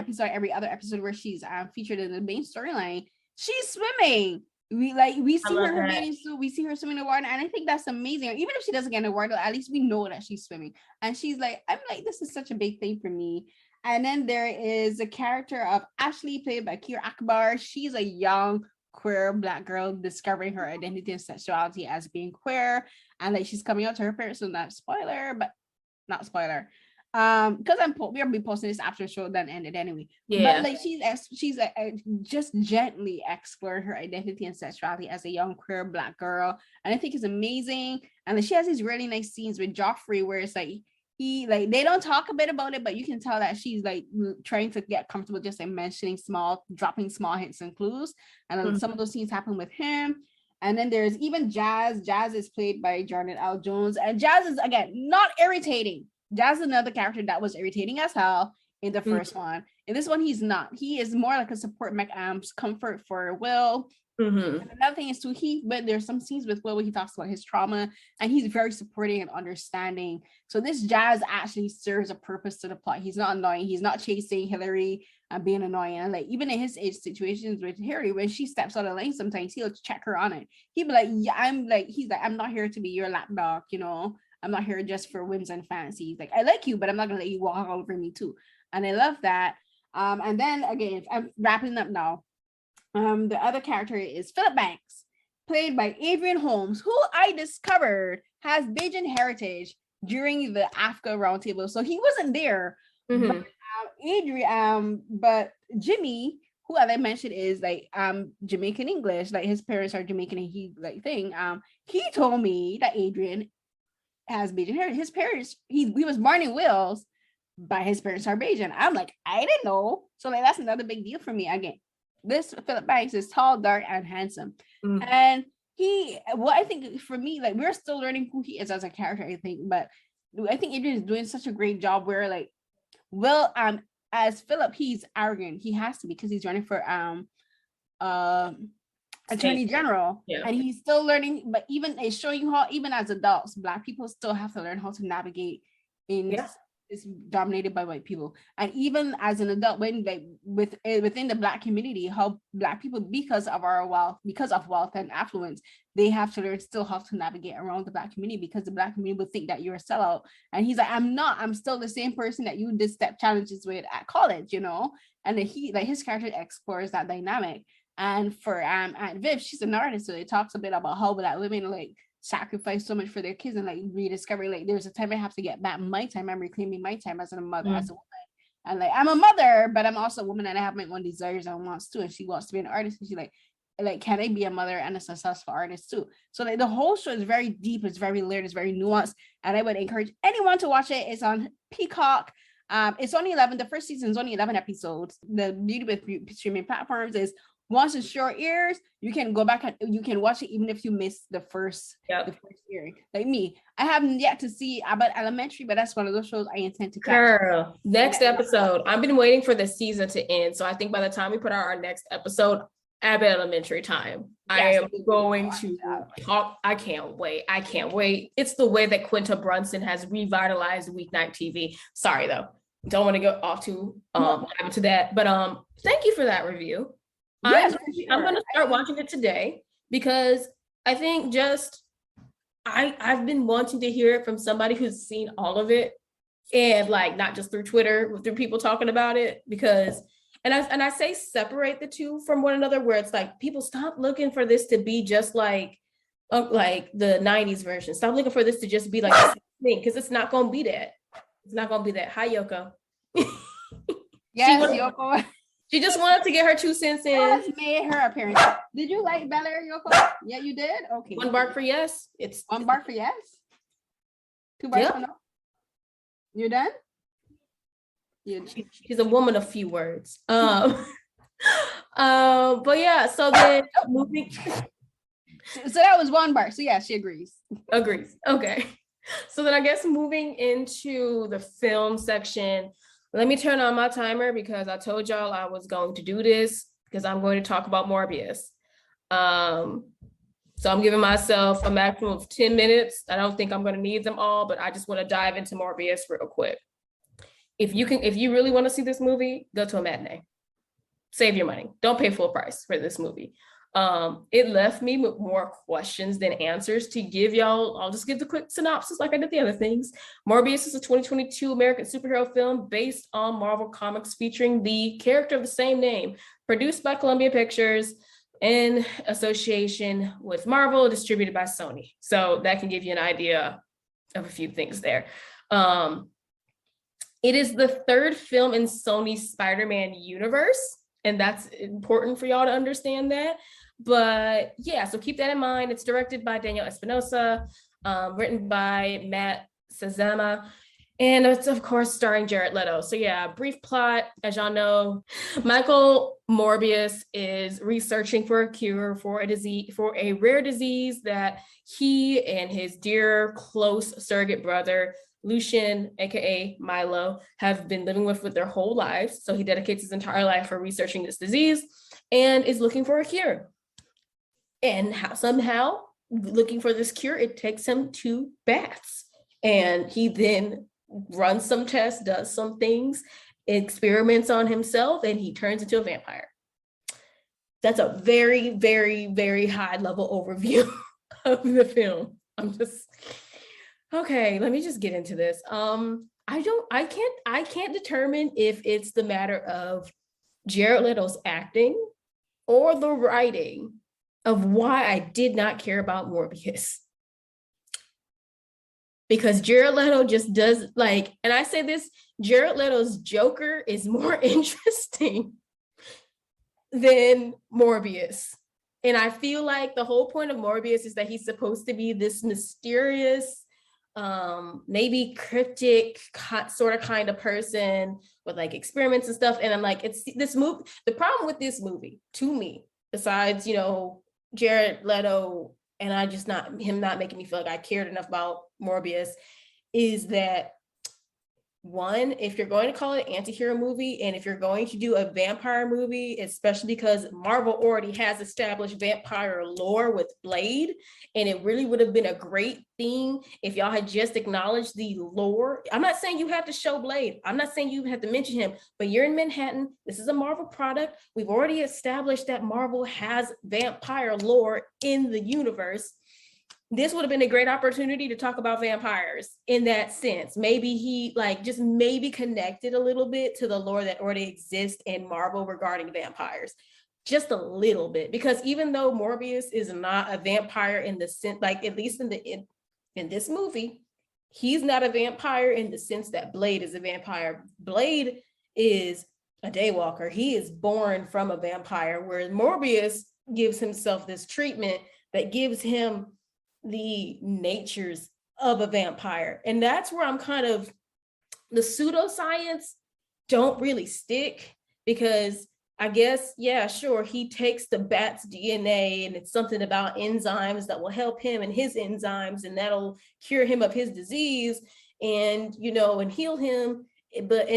other episode where she's featured in the main storyline, she's swimming. We see her in her bathing suit, we see her swimming in the water, and I think that's amazing. Even if she doesn't get in the water, at least we know that she's swimming. And she's like, I'm like, this is such a big thing for me. And then there is a character of Ashley, played by Kira Akbar. She's a young queer Black girl discovering her identity and sexuality as being queer, and like she's coming out to her parents. So not spoiler, because we're gonna be posting this after the show done ended anyway. But like she's just gently exploring her identity and sexuality as a young queer Black girl, and I think it's amazing. And like, she has these really nice scenes with Joffrey where it's like they don't talk a bit about it, but you can tell that she's like trying to get comfortable just like dropping small hints and clues, and some of those scenes happen with him. And then there's even Jazz. Jazz is played by Jarnette L. Jones, and Jazz is, again, not irritating. Jazz is another character that was irritating as hell in the first one. In this one, he's not. He is more like a support comfort for Will. And another thing is too, but there's some scenes with Will where he talks about his trauma, and he's very supporting and understanding. So this Jazz actually serves a purpose to the plot. He's not annoying. He's not chasing Hillary and being annoying. And like, even in his age situations with Hillary, when she steps out of lane, sometimes he'll check her on it. He'd be like, he's like, I'm not here to be your lapdog, you know. I'm not here just for whims and fancies. Like, I like you, but I'm not gonna let you walk all over me too. And I love that. And then again, I'm wrapping up now. The other character is Philip Banks, played by Adrian Holmes, who I discovered has Bajan heritage during the Africa Roundtable. So he wasn't there. But but Jimmy, who as I mentioned is like Jamaican English, like his parents are Jamaican, and he told me that Adrian has Bajan heritage. His parents, he was born in Wales, but his parents are Bayesian. I'm like, I didn't know. So like that's another big deal for me. Again, this Philip Banks is tall, dark, and handsome. And what I think for me, like we're still learning who he is as a character, I think, but I think Adrian is doing such a great job where like, as Philip, he's arrogant. He has to be because he's running for attorney general, and he's still learning. But even it's showing you how even as adults, Black people still have to learn how to navigate in it's dominated by white people. And even as an adult, when like within the Black community, how Black people, because of wealth and affluence, they have to learn still how to navigate around the Black community, because the Black community will think that you're a sellout. And he's like, I'm still the same person that you did step challenges with at college, you know. And then his character explores that dynamic. And for Aunt Viv, she's an artist, so it talks a bit about how Black women like sacrifice so much for their kids and like rediscovering like there's a time I have to get back my time. I'm reclaiming my time as a mother, as a woman. And like I'm a mother, but I'm also a woman and I have my own desires and wants too. And she wants to be an artist, and she like can I be a mother and a successful artist too? So like the whole show is very deep, it's very layered, it's very nuanced, and I would encourage anyone to watch it. It's on Peacock. It's only 11. The first season is only 11 episodes. The beauty with streaming platforms is once it's short airs, you can go back and you can watch it even if you miss the first airing. Like me, I haven't yet to see Abbott Elementary, but that's one of those shows I intend to catch. Girl, next episode. I've been waiting for the season to end, so I think by the time we put out our next episode, Abbott Elementary time, I am going to talk. I can't wait. It's the way that Quinta Brunson has revitalized weeknight TV. Sorry though, don't want to go off to that, but thank you for that review. Yes, I'm going to start watching it today because I think I've been wanting to hear it from somebody who's seen all of it, and like not just through Twitter, but through people talking about it, because and I say separate the two from one another, where it's like people stop looking for this to be just like the 90s version. Stop looking for this to just be like the same thing, because it's not going to be that. It's not going to be that. Hi, Yoko. Yes, Yoko. She just wanted to get her 2 cents in. Made her appearance. Did you like Bel Air, Yoko? Yeah, you did? Okay. 1 bark for yes. It's 1 bark for yes. 2 barks for no. You're done? She's a woman of few words. But yeah, so then moving. So that was 1 bark. So yeah, she agrees. Agrees. Okay. So then I guess moving into the film section. Let me turn on my timer because I told y'all I was going to do this because I'm going to talk about Morbius. So I'm giving myself a maximum of 10 minutes. I don't think I'm going to need them all, but I just want to dive into Morbius real quick. If you really want to see this movie, go to a matinee. Save your money. Don't pay full price for this movie. It left me with more questions than answers to give y'all. I'll just give the quick synopsis like I did the other things. Morbius is a 2022 American superhero film based on Marvel Comics, featuring the character of the same name, produced by Columbia Pictures in association with Marvel, distributed by Sony. So that can give you an idea of a few things there. It is the 3rd film in Sony's Spider-Man universe, and that's important for y'all to understand that. But yeah, so keep that in mind. It's directed by Daniel Espinosa, written by Matt Sazama, and it's of course starring Jared Leto. So yeah, brief plot, as y'all know, Michael Morbius is researching for a cure for a rare disease that he and his dear close surrogate brother Lupin, aka Milo, have been living with their whole lives. So he dedicates his entire life for researching this disease and is looking for a cure. And somehow, looking for this cure, it takes him to bats. And he then runs some tests, does some things, experiments on himself, and he turns into a vampire. That's a very, very, very high level overview of the film. Okay, let me just get into this. I can't determine if it's the matter of Jared Leto's acting or the writing of why I did not care about Morbius. Because Jared Leto just does and I say this, Jared Leto's Joker is more interesting than Morbius. And I feel like the whole point of Morbius is that he's supposed to be this mysterious, maybe cryptic sort of kind of person with like experiments and stuff. And I'm like, it's this movie. The problem with this movie, to me, besides, you know, Jared Leto and not making me feel like I cared enough about Morbius, is that one, if you're going to call it an anti-hero movie, and if you're going to do a vampire movie, especially because Marvel already has established vampire lore with Blade, and it really would have been a great thing if y'all had just acknowledged the lore. I'm not saying you have to show Blade. I'm not saying you have to mention him, but you're in Manhattan. This is a Marvel product. We've already established that Marvel has vampire lore in the universe. This would have been a great opportunity to talk about vampires in that sense. Maybe he just maybe connected a little bit to the lore that already exists in Marvel regarding vampires, just a little bit, because even though Morbius is not a vampire in the sense, like at least in this movie, he's not a vampire in the sense that Blade is a vampire. Blade is a daywalker. He is born from a vampire, whereas Morbius gives himself this treatment that gives him the natures of a vampire. And that's where I'm kind of, the pseudoscience don't really stick, because I guess, yeah, sure, he takes the bat's DNA and it's something about enzymes that will help him and his enzymes, and that'll cure him of his disease and, you know, and heal him. But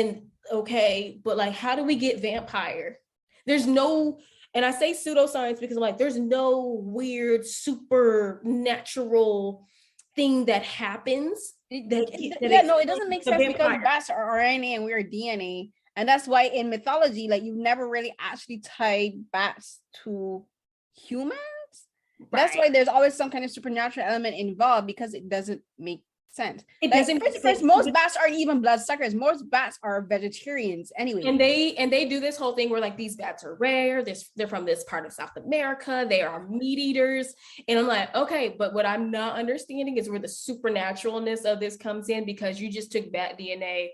like, how do we get vampire? There's no, and I say pseudoscience because I'm like, there's no weird supernatural thing that happens. It doesn't make sense because bats are RNA and we're DNA. And that's why in mythology, like, you've never really actually tied bats to humans. Right. That's why there's always some kind of supernatural element involved, because it doesn't make sense. It doesn't. First, most bats aren't even bloodsuckers. Most bats are vegetarians anyway. And they do this whole thing where like these bats are rare. They're from this part of South America. They are meat eaters. And I'm like, okay, but what I'm not understanding is where the supernaturalness of this comes in, because you just took bat DNA.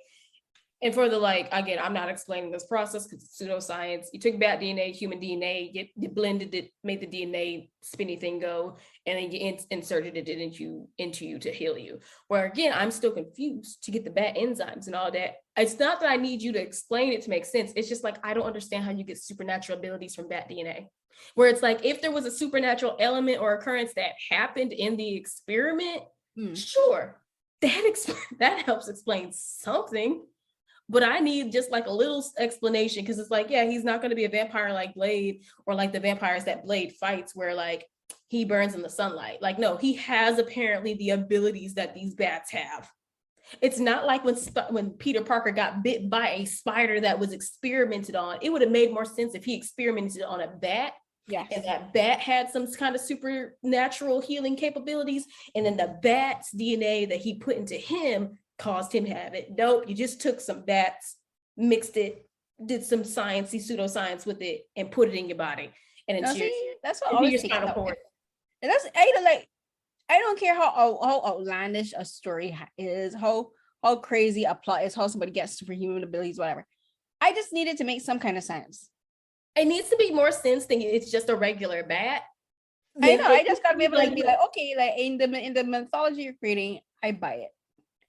And for the, like, again, I'm not explaining this process because it's pseudoscience. You took bat DNA, human DNA, you blended it, made the DNA spinny thing go, and then you inserted it into you to heal you. Where again, I'm still confused to get the bat enzymes and all that. It's not that I need you to explain it to make sense. It's just like, I don't understand how you get supernatural abilities from bat DNA. Where it's like, if there was a supernatural element or occurrence that happened in the experiment, sure, that helps explain something. But I need just like a little explanation, because it's like, yeah, he's not going to be a vampire like Blade, or like the vampires that Blade fights where like he burns in the sunlight. Like, no, he has apparently the abilities that these bats have. It's not like when Peter Parker got bit by a spider that was experimented on. It would have made more sense if he experimented on a bat. Yes. And that bat had some kind of supernatural healing capabilities. And then the bat's DNA that he put into him caused him to have it. Nope, you just took some bats, mixed it, did some sciencey pseudoscience with it, and put it in your body. And then that's what always takes out. And that's, I don't care how outlandish a story is, how crazy a plot is, how somebody gets superhuman abilities, whatever. I just needed to make some kind of sense. It needs to be more sense than it's just a regular bat. I know. I just gotta be able to be like, okay, like in the mythology you're creating, I buy it.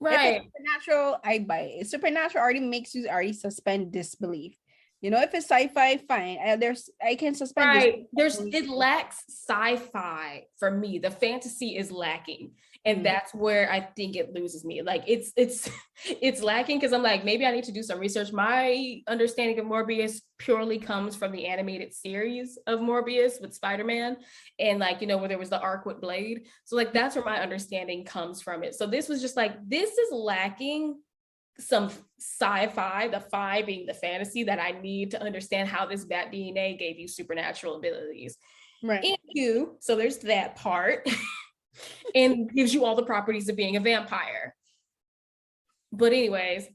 Right. If it's supernatural, I buy it. Supernatural already makes you already suspend disbelief. You know, if it's sci-fi, fine. I can suspend. Right. It lacks sci-fi for me. The fantasy is lacking. And that's where I think it loses me. Like it's lacking, because I'm like, maybe I need to do some research. My understanding of Morbius purely comes from the animated series of Morbius with Spider-Man, and like, you know, where there was the arc with Blade. So like, that's where my understanding comes from it. So this was just like, this is lacking some sci-fi, the phi being the fantasy that I need to understand how this bat DNA gave you supernatural abilities. Right. So there's that part. And gives you all the properties of being a vampire. But anyways,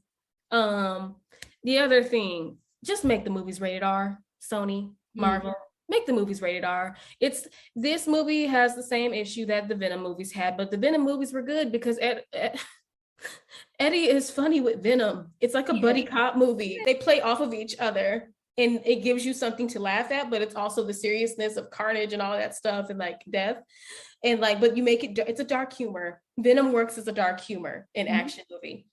the other thing, just make the movies rated R. Sony, Marvel, make the movies rated R. This movie has the same issue that the Venom movies had, but the Venom movies were good because Eddie is funny with Venom. It's like a buddy cop movie. They play off of each other. and it gives you something to laugh at, but it's also the seriousness of carnage and all that stuff and like death. And like, but you make it, it's a dark humor. Venom works as a dark humor in action movie.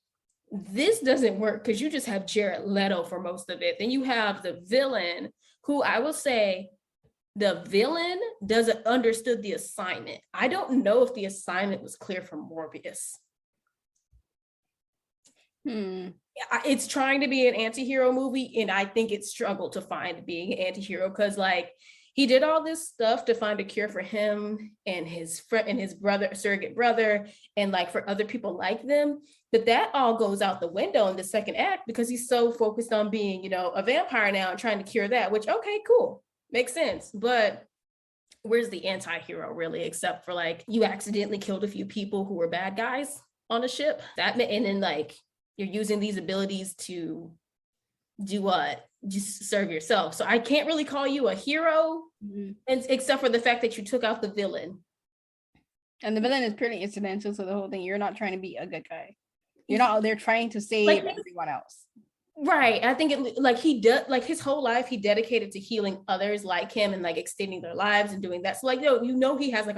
This doesn't work because you just have Jared Leto for most of it. Then you have the villain, who I will say, the villain doesn't understood the assignment. I don't know if the assignment was clear from Morbius. It's trying to be an anti-hero movie, and I think it struggled to find being an anti-hero because like he did all this stuff to find a cure for him and his friend and his brother, surrogate brother, and like for other people like them. But that all goes out the window in the second act because he's so focused on being, you know, a vampire now and trying to cure that, which, okay, cool, makes sense. But where's the anti-hero really, except for like you accidentally killed a few people who were bad guys on a ship, that and then like you're using these abilities to do what? Just serve yourself. So I can't really call you a hero, and except for the fact that you took out the villain. And the villain is purely incidental to the whole thing. You're not trying to be a good guy. You're not out there trying to save like, everyone else. Right. I think it like he does like his whole life he dedicated to healing others like him and like extending their lives and doing that. So like you know he has like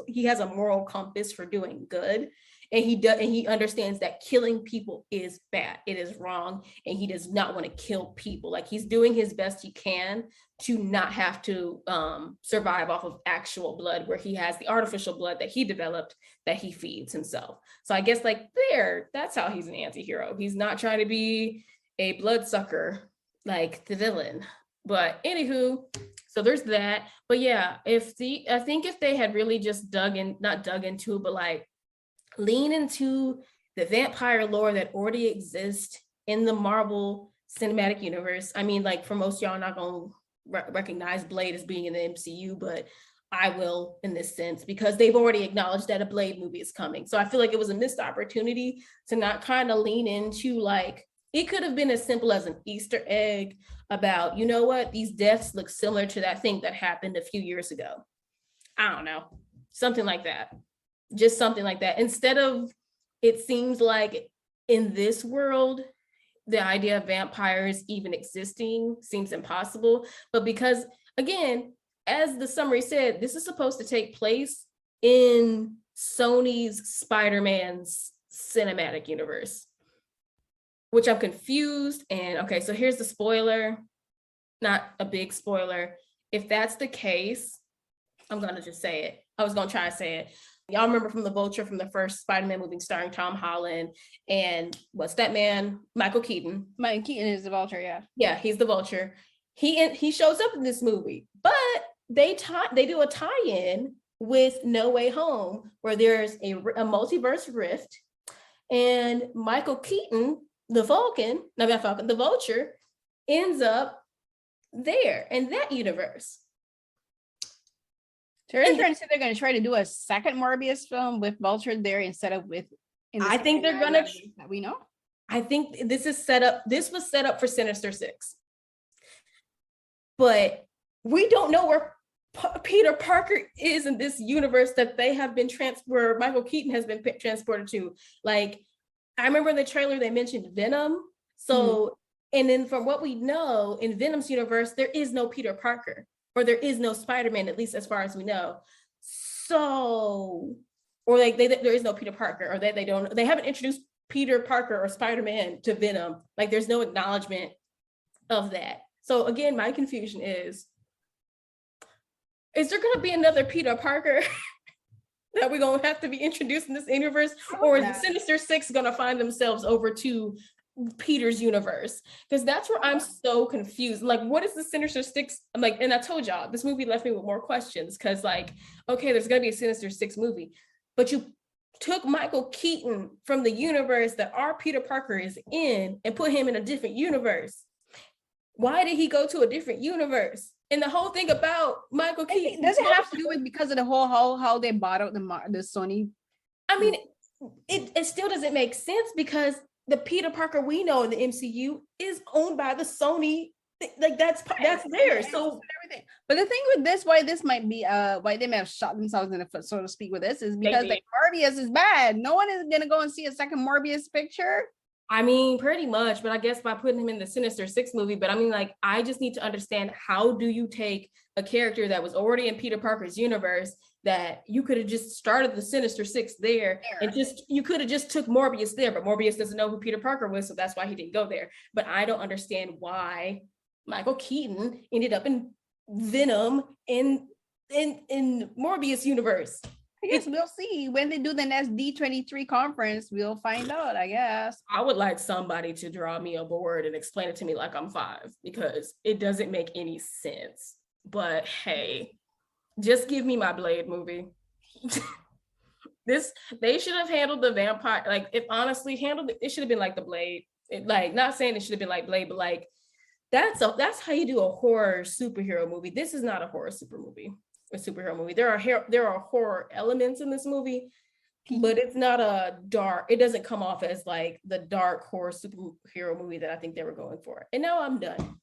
he has a moral compass for doing good. And he understands that killing people is bad. It is wrong. And he does not want to kill people. Like he's doing his best he can to not have to survive off of actual blood, where he has the artificial blood that he developed that he feeds himself. So I guess like that's how he's an anti-hero. He's not trying to be a bloodsucker like the villain. But anywho, so there's that. But yeah, I think if they had really just not dug into, but like lean into the vampire lore that already exists in the Marvel Cinematic Universe. I mean, like for most y'all not gonna recognize Blade as being in the MCU, but I will in this sense because they've already acknowledged that a Blade movie is coming. So I feel like it was a missed opportunity to not kind of lean into like, it could have been as simple as an Easter egg about, you know what, these deaths look similar to that thing that happened a few years ago. I don't know, something like that. Just something like that. Instead of, it seems like in this world, the idea of vampires even existing seems impossible. But because, again, as the summary said, this is supposed to take place in Sony's Spider-Man's cinematic universe, which I'm confused. And okay, so here's the spoiler, not a big spoiler. If that's the case, I'm gonna just say it. I was gonna try to say it. Y'all remember from the Vulture from the first Spider-Man movie starring Tom Holland and what's that man? Michael Keaton. Michael Keaton is the Vulture, yeah. Yeah, he's the Vulture. He shows up in this movie, but they do a tie-in with No Way Home where there's a multiverse rift, and Michael Keaton, the Vulture, ends up there in that universe. So they're trying to say they're going to try to do a second Morbius film with Vulture there instead of with. I think they're going to. That we know. I think this was set up for Sinister Six, but we don't know where Peter Parker is in this universe that they have been where Michael Keaton has been transported to. Like, I remember in the trailer they mentioned Venom. So, and then from what we know in Venom's universe, there is no Peter Parker. Or there is no Spider-Man, at least as far as we know. So, or like there is no Peter Parker, or they haven't introduced Peter Parker or Spider-Man to Venom. Like there's no acknowledgement of that. So again, my confusion is there gonna be another Peter Parker that we're gonna have to be introduced in this universe? Or is the Sinister Six gonna find themselves over to Peter's universe? Because that's where I'm so confused. Like, what is the Sinister Six? I'm like, and I told y'all this movie left me with more questions because, like, okay, there's gonna be a Sinister Six movie, but you took Michael Keaton from the universe that our Peter Parker is in and put him in a different universe. Why did he go to a different universe? And the whole thing about Michael Keaton, does it have to do with because of the whole how they bought out the Sony? I mean, it still doesn't make sense because the Peter Parker we know in the MCU is owned by the Sony. Like that's theirs. So everything. But the thing with this, why this might be why they may have shot themselves in the foot, so to speak, with this is because like Morbius is bad. No one is gonna go and see a second Morbius picture I mean, pretty much, but I guess by putting him in the Sinister Six movie, but I mean, like, I just need to understand, how do you take a character that was already in Peter Parker's universe, that you could have just started the Sinister Six there, and you could have just took Morbius there, but Morbius doesn't know who Peter Parker was, so that's why he didn't go there. But I don't understand why Michael Keaton ended up in Venom in Morbius universe. I guess we'll see when they do the next D23 conference. We'll find out, I guess. I would like somebody to draw me a board and explain it to me like I'm 5, because it doesn't make any sense. But hey, just give me my Blade movie. They should have handled the vampire, like, if honestly handled it should have been like the Blade. Like, not saying it should have been like Blade, but like, that's how you do a horror superhero movie. This is not a horror superhero movie. There are horror elements in this movie, but it's not it doesn't come off as like the dark horror superhero movie that I think they were going for. And now I'm done.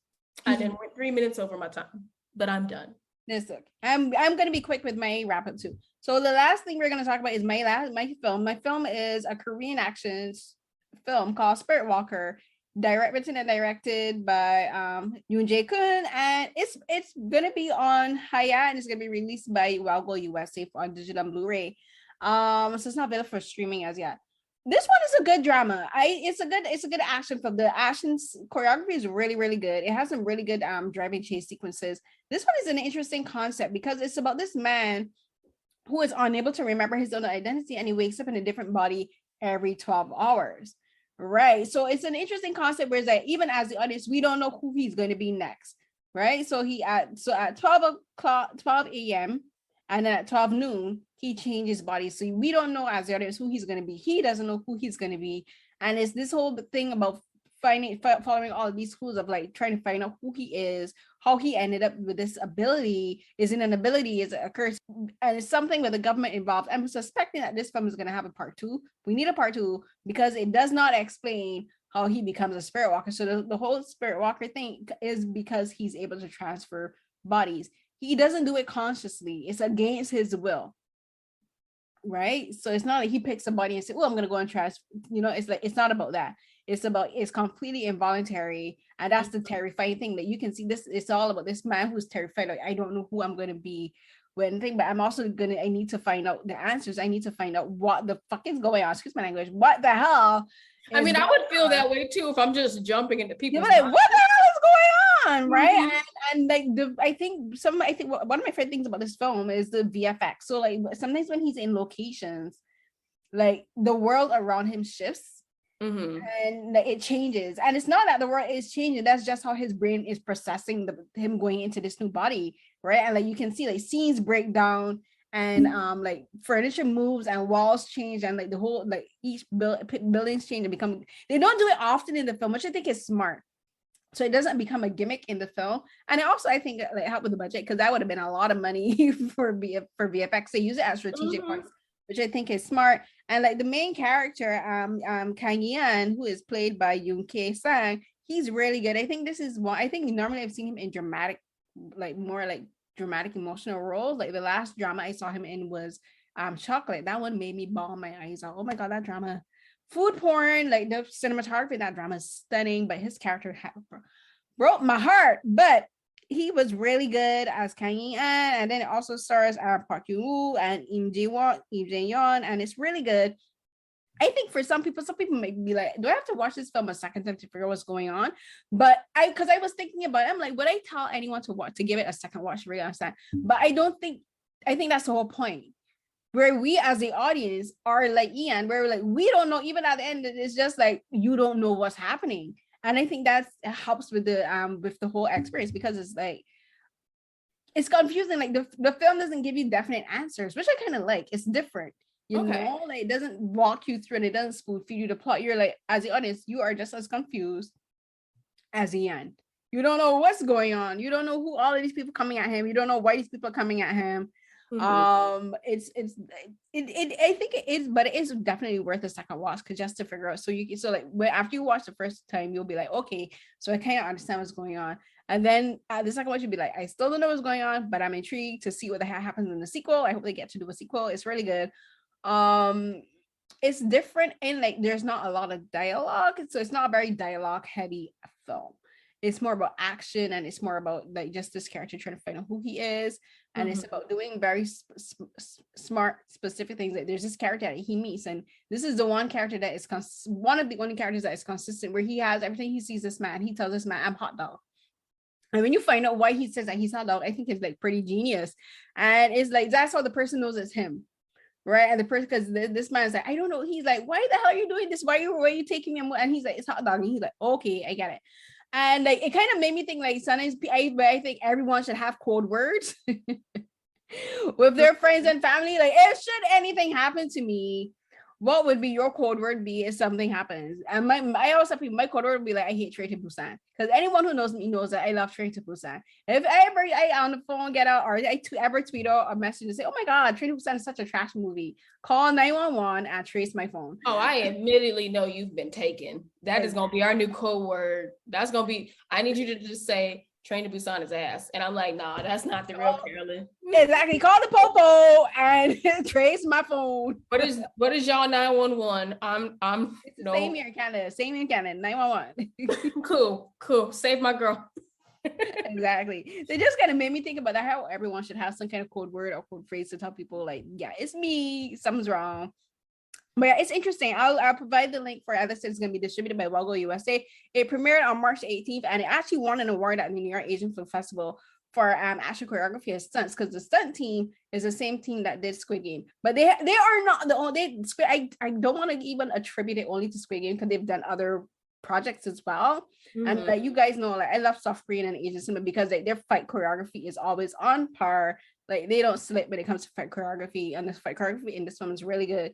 I didn't went 3 minutes over my time, but I'm done. Look, I'm gonna be quick with my wrap up too. So the last thing we're gonna talk about is my film. My film is a Korean action film called Spirit Walker, written and directed by Yoon Jae-kun, and it's gonna be on Hayao, and it's gonna be released by Walgo USA on digital and Blu-ray. So it's not available for streaming as yet. This one is a good drama. It's a good action film. The action choreography is really, really good. It has some really good driving chase sequences. This one is an interesting concept because it's about this man who is unable to remember his own identity, and he wakes up in a different body every 12 hours. Right. So it's an interesting concept where it's like, even as the audience, we don't know who he's going to be next. Right. So at 12 a.m. and then at 12 noon, he changes body. So we don't know as the audience who he's going to be. He doesn't know who he's going to be. And it's this whole thing about following all of these clues of like trying to find out who he is, how he ended up with this ability. Is it an ability? Is it a curse? And it's something with the government involved. I'm suspecting that this film is going to have a part 2. We need a part 2 because it does not explain how he becomes a spirit walker. So the whole spirit walker thing is because he's able to transfer bodies. He doesn't do it consciously. It's against his will. Right? So it's not like he picks a body and says, well, I'm going to go and transfer. It's like, it's not about that. It's completely involuntary. And that's the terrifying thing that you can see. It's all about this man who's terrified. Like, I don't know who I'm going to be when thing, but I'm also I need to find out the answers. I need to find out what the fuck is going on. Excuse my language. What the hell? I mean, I would feel that way too if I'm just jumping into people's like, what the hell is going on? Right. And like I think one of my favorite things about this film is the VFX. So like sometimes when he's in locations, like the world around him shifts. And like, it changes, and it's not that the world is changing. That's just how his brain is processing him going into this new body, right? And like you can see, like scenes break down, and like furniture moves, and walls change, and like the whole like each buildings change and become. They don't do it often in the film, which I think is smart. So it doesn't become a gimmick in the film, and it also I think like helped with the budget because that would have been a lot of money for VFX. They use it as strategic points, which I think is smart. And like the main character, Kang Yan, who is played by Yoon Kye-sang, he's really good. I think this is one. I think normally I've seen him in more dramatic emotional roles. Like the last drama I saw him in was Chocolate. That one made me bawl my eyes out. Oh my god, that drama. Food porn, like the cinematography in that drama is stunning, but his character broke my heart. But he was really good as Kang Yan, and then it also stars Park Yoon-woo and Im Jae-yeon, and it's really good. I think for some people may be like, do I have to watch this film a second time to figure out what's going on? But because I was thinking about it, I'm like, would I tell anyone to give it a second watch to really understand? But I think that's the whole point. Where we as the audience are like Ian, where we're like, we don't know, even at the end, it's just like, you don't know what's happening. And I think that helps with the whole experience because it's like, it's confusing. Like the film doesn't give you definite answers, which I kind of like. It's different, you know, like it doesn't walk you through and it doesn't spoon feed you the plot. You're like, as the audience, you are just as confused as the end. You don't know what's going on. You don't know who all of these people coming at him. You don't know why these people are coming at him. I think it is, but it is definitely worth a second watch because just to figure out. So after you watch the first time, you'll be like, okay, so I kind of understand what's going on. And then the second watch, you'll be like, I still don't know what's going on, but I'm intrigued to see what the hell happens in the sequel. I hope they get to do a sequel. It's really good. it's different in like there's not a lot of dialogue, so it's not a very dialogue heavy film. It's more about action, and it's more about like just this character trying to find out who he is, and it's about doing very smart, specific things. Like there's this character that he meets, and this is the one character that is one of the only characters that is consistent, where he has everything he sees this man, he tells this man, "I'm hot dog." And when you find out why he says that he's hot dog, I think it's like pretty genius, and it's like that's how the person knows it's him. Right. And the person, because this man is like, I don't know. He's like, why the hell are you doing this? Why are you taking me? And he's like, it's hot dog. And he's like, okay, I get it. And like, it kind of made me think like sometimes I think everyone should have code words with their friends and family. Like, if should anything happen to me, what would be your code word be if something happens? And I also think my code word would be like, I hate Train to Busan. Because anyone who knows me knows that I love Train to Busan. If I on the phone get out, or I ever tweet out a message and say, oh my God, Train to Busan is such a trash movie, call 911 and trace my phone. Oh, I admittedly know you've been taken. That is going to be our new code word. That's going to be, I need you to just say, Train to Busan is ass. And I'm like, nah, that's not the real Carolyn. Exactly. Call the popo and trace my phone. What is y'all 911? I'm no. Same here in Canada, 911. Cool. Save my girl. Exactly. They just kind of made me think about that, how everyone should have some kind of code word or code phrase to tell people like, yeah, it's me, something's wrong. But yeah, it's interesting. I'll provide the link for it. As I said, it's going to be distributed by Wago USA. It premiered on March 18th, and it actually won an award at the New York Asian Film Festival for action choreography and stunts, because the stunt team is the same team that did Squid Game. But they are not the only. I don't want to even attribute it only to Squid Game, because they've done other projects as well. And like you guys know, like I love South Korean and Asian cinema, because like their fight choreography is always on par. Like they don't slip when it comes to fight choreography, and this fight choreography in this film is really good.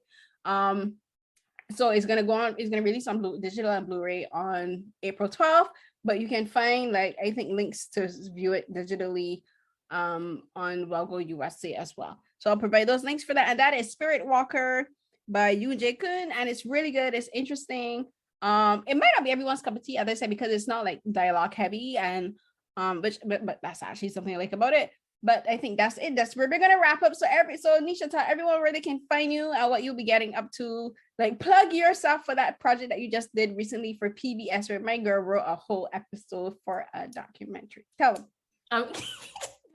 So it's gonna go on, it's gonna release on digital and Blu-ray on April 12th, but you can find like I think links to view it digitally on Wago USA as well. So I'll provide those links for that. And that is Spirit Walker by Yoon Jae-kun, and it's really good, it's interesting. It might not be everyone's cup of tea, as I said, because it's not like dialogue heavy, and but that's actually something I like about it. But I think that's it. That's where we're gonna wrap up. So Nisha, tell everyone where they can find you and what you'll be getting up to. Like plug yourself for that project that you just did recently for PBS, where my girl wrote a whole episode for a documentary. Tell them.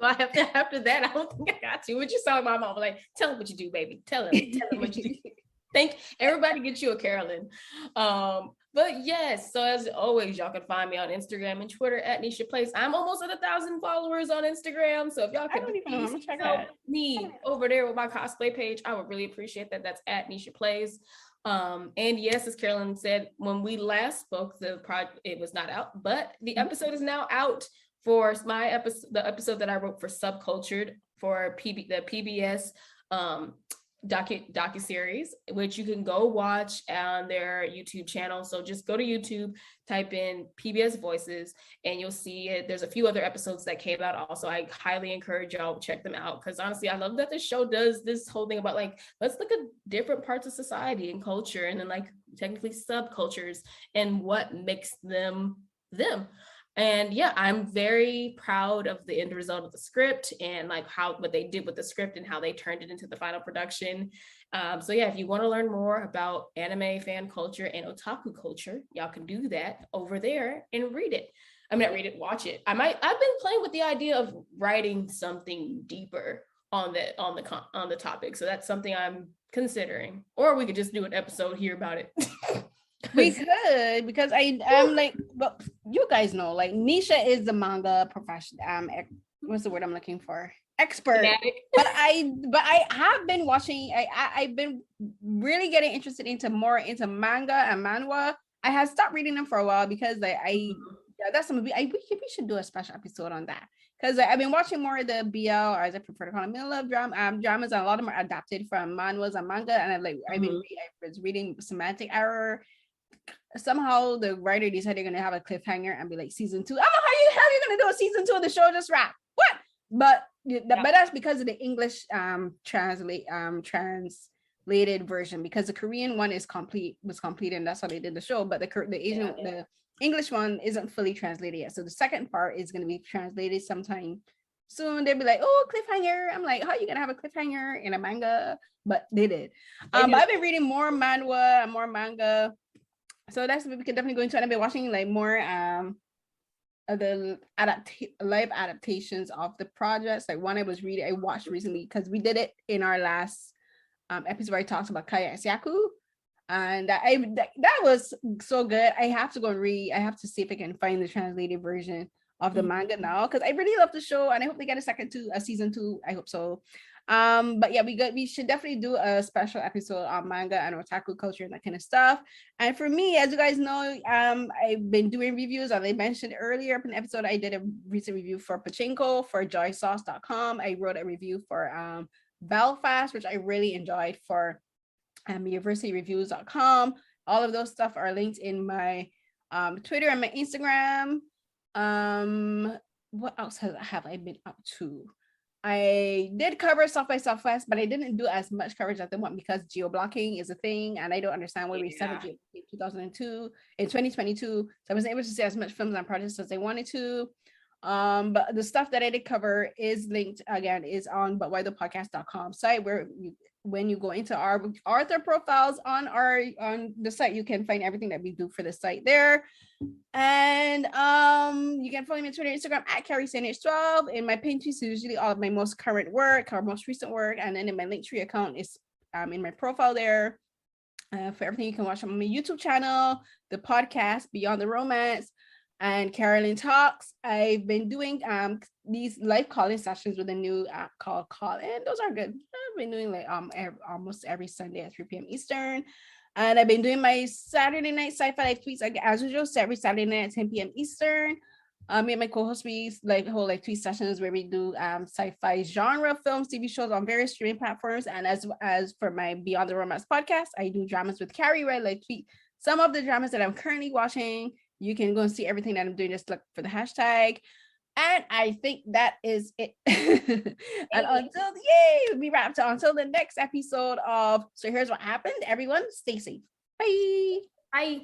Well, after that, I don't think I got to. What you saw my mom like, tell them what you do, baby. Tell them what you do. Thank everybody. Get you a Carolyn. But yes, so as always, y'all can find me on Instagram and Twitter at Nisha Place. I'm almost at 1,000 followers on Instagram. So if y'all can check out me over there with my cosplay page, I would really appreciate that. That's at Nisha Plays. And yes, as Carolyn said, when we last spoke, the project, it was not out, but the episode is now out for my episode, the episode that I wrote for Subcultured for the PBS docuseries, which you can go watch on their YouTube channel. So just go to YouTube, type in PBS Voices, and you'll see it. There's a few other episodes that came out also. I highly encourage y'all to check them out, because honestly, I love that the show does this whole thing about like, let's look at different parts of society and culture, and then like technically subcultures and what makes them them. And yeah, I'm very proud of the end result of the script, and like what they did with the script and how they turned it into the final production. So yeah, if you want to learn more about anime fan culture and otaku culture, y'all can do that over there and read it. I mean, not read it, watch it. I've been playing with the idea of writing something deeper on the topic. So that's something I'm considering. Or we could just do an episode here about it. We could, because I'm like, well, you guys know, like Nisha is the manga professional. What's the word I'm looking for? Expert. But I have been watching. I've been really getting interested into manga and manhwa. I had stopped reading them for a while because that's something we should do a special episode on that, because I've been watching more of the BL, or as I prefer to call them, middle of dramas, and a lot of them are adapted from manhwas and manga. And I was reading Semantic Error. Somehow the writer decided they're gonna have a cliffhanger and be like season 2. I don't know how you gonna do a season 2 of the show just wrap. What? But that's because of the English translated version, because the Korean one was complete, and that's how they did the show. But the English one isn't fully translated yet. So the second part is gonna be translated sometime soon they'll be like, oh, cliffhanger. I'm like, how are you gonna have a cliffhanger in a manga? But they did. But I've been reading more manhwa and more manga. So that's what we can definitely go into. And I've been watching like more of the live adaptations of the projects. Like one I watched recently because we did it in our last episode where I talked about Kaya and Syaku. And that was so good. I have to go and read. I have to see if I can find the translated version of the manga now because I really love the show and I hope they get a season 2. I hope so. But yeah, we should definitely do a special episode on manga and otaku culture and that kind of stuff. And for me, as you guys know, I've been doing reviews. As I mentioned earlier in the episode, I did a recent review for Pachinko for joysauce.com. I wrote a review for Belfast, which I really enjoyed for universityreviews.com. All of those stuff are linked in my Twitter and my Instagram. What else have I been up to? I did cover South by Southwest, but I didn't do as much coverage as I want because geo-blocking is a thing, and I don't understand why we said it in 2022. So I wasn't able to see as much films and projects as I wanted to. But the stuff that I did cover is linked again, is on butwhythepodcast.com site, where when you go into our author profiles on the site, you can find everything that we do for the site there. And you can follow me on Twitter and Instagram at CarrieSNH12. In my page is usually all of my most current work, or most recent work, and then in my Linktree account is in my profile there. For everything you can watch on my YouTube channel, the podcast Beyond the Romance, and Carolyn Talks. I've been doing these live call-in sessions with a new app called Call-In. Those are good. I've been doing like almost every Sunday at 3 p.m. Eastern. And I've been doing my Saturday night sci-fi live tweets as usual, every Saturday night at 10 p.m. Eastern. Me and my co-host, we hold tweet sessions where we do sci-fi genre films, TV shows on various streaming platforms. And as for my Beyond the Romance podcast, I do dramas with Carrie, where I tweet some of the dramas that I'm currently watching. You can go and see everything that I'm doing. Just look for the hashtag. And I think that is it. And we wrapped up until the next episode of So Here's What Happened. Everyone, stay safe. Bye. Bye.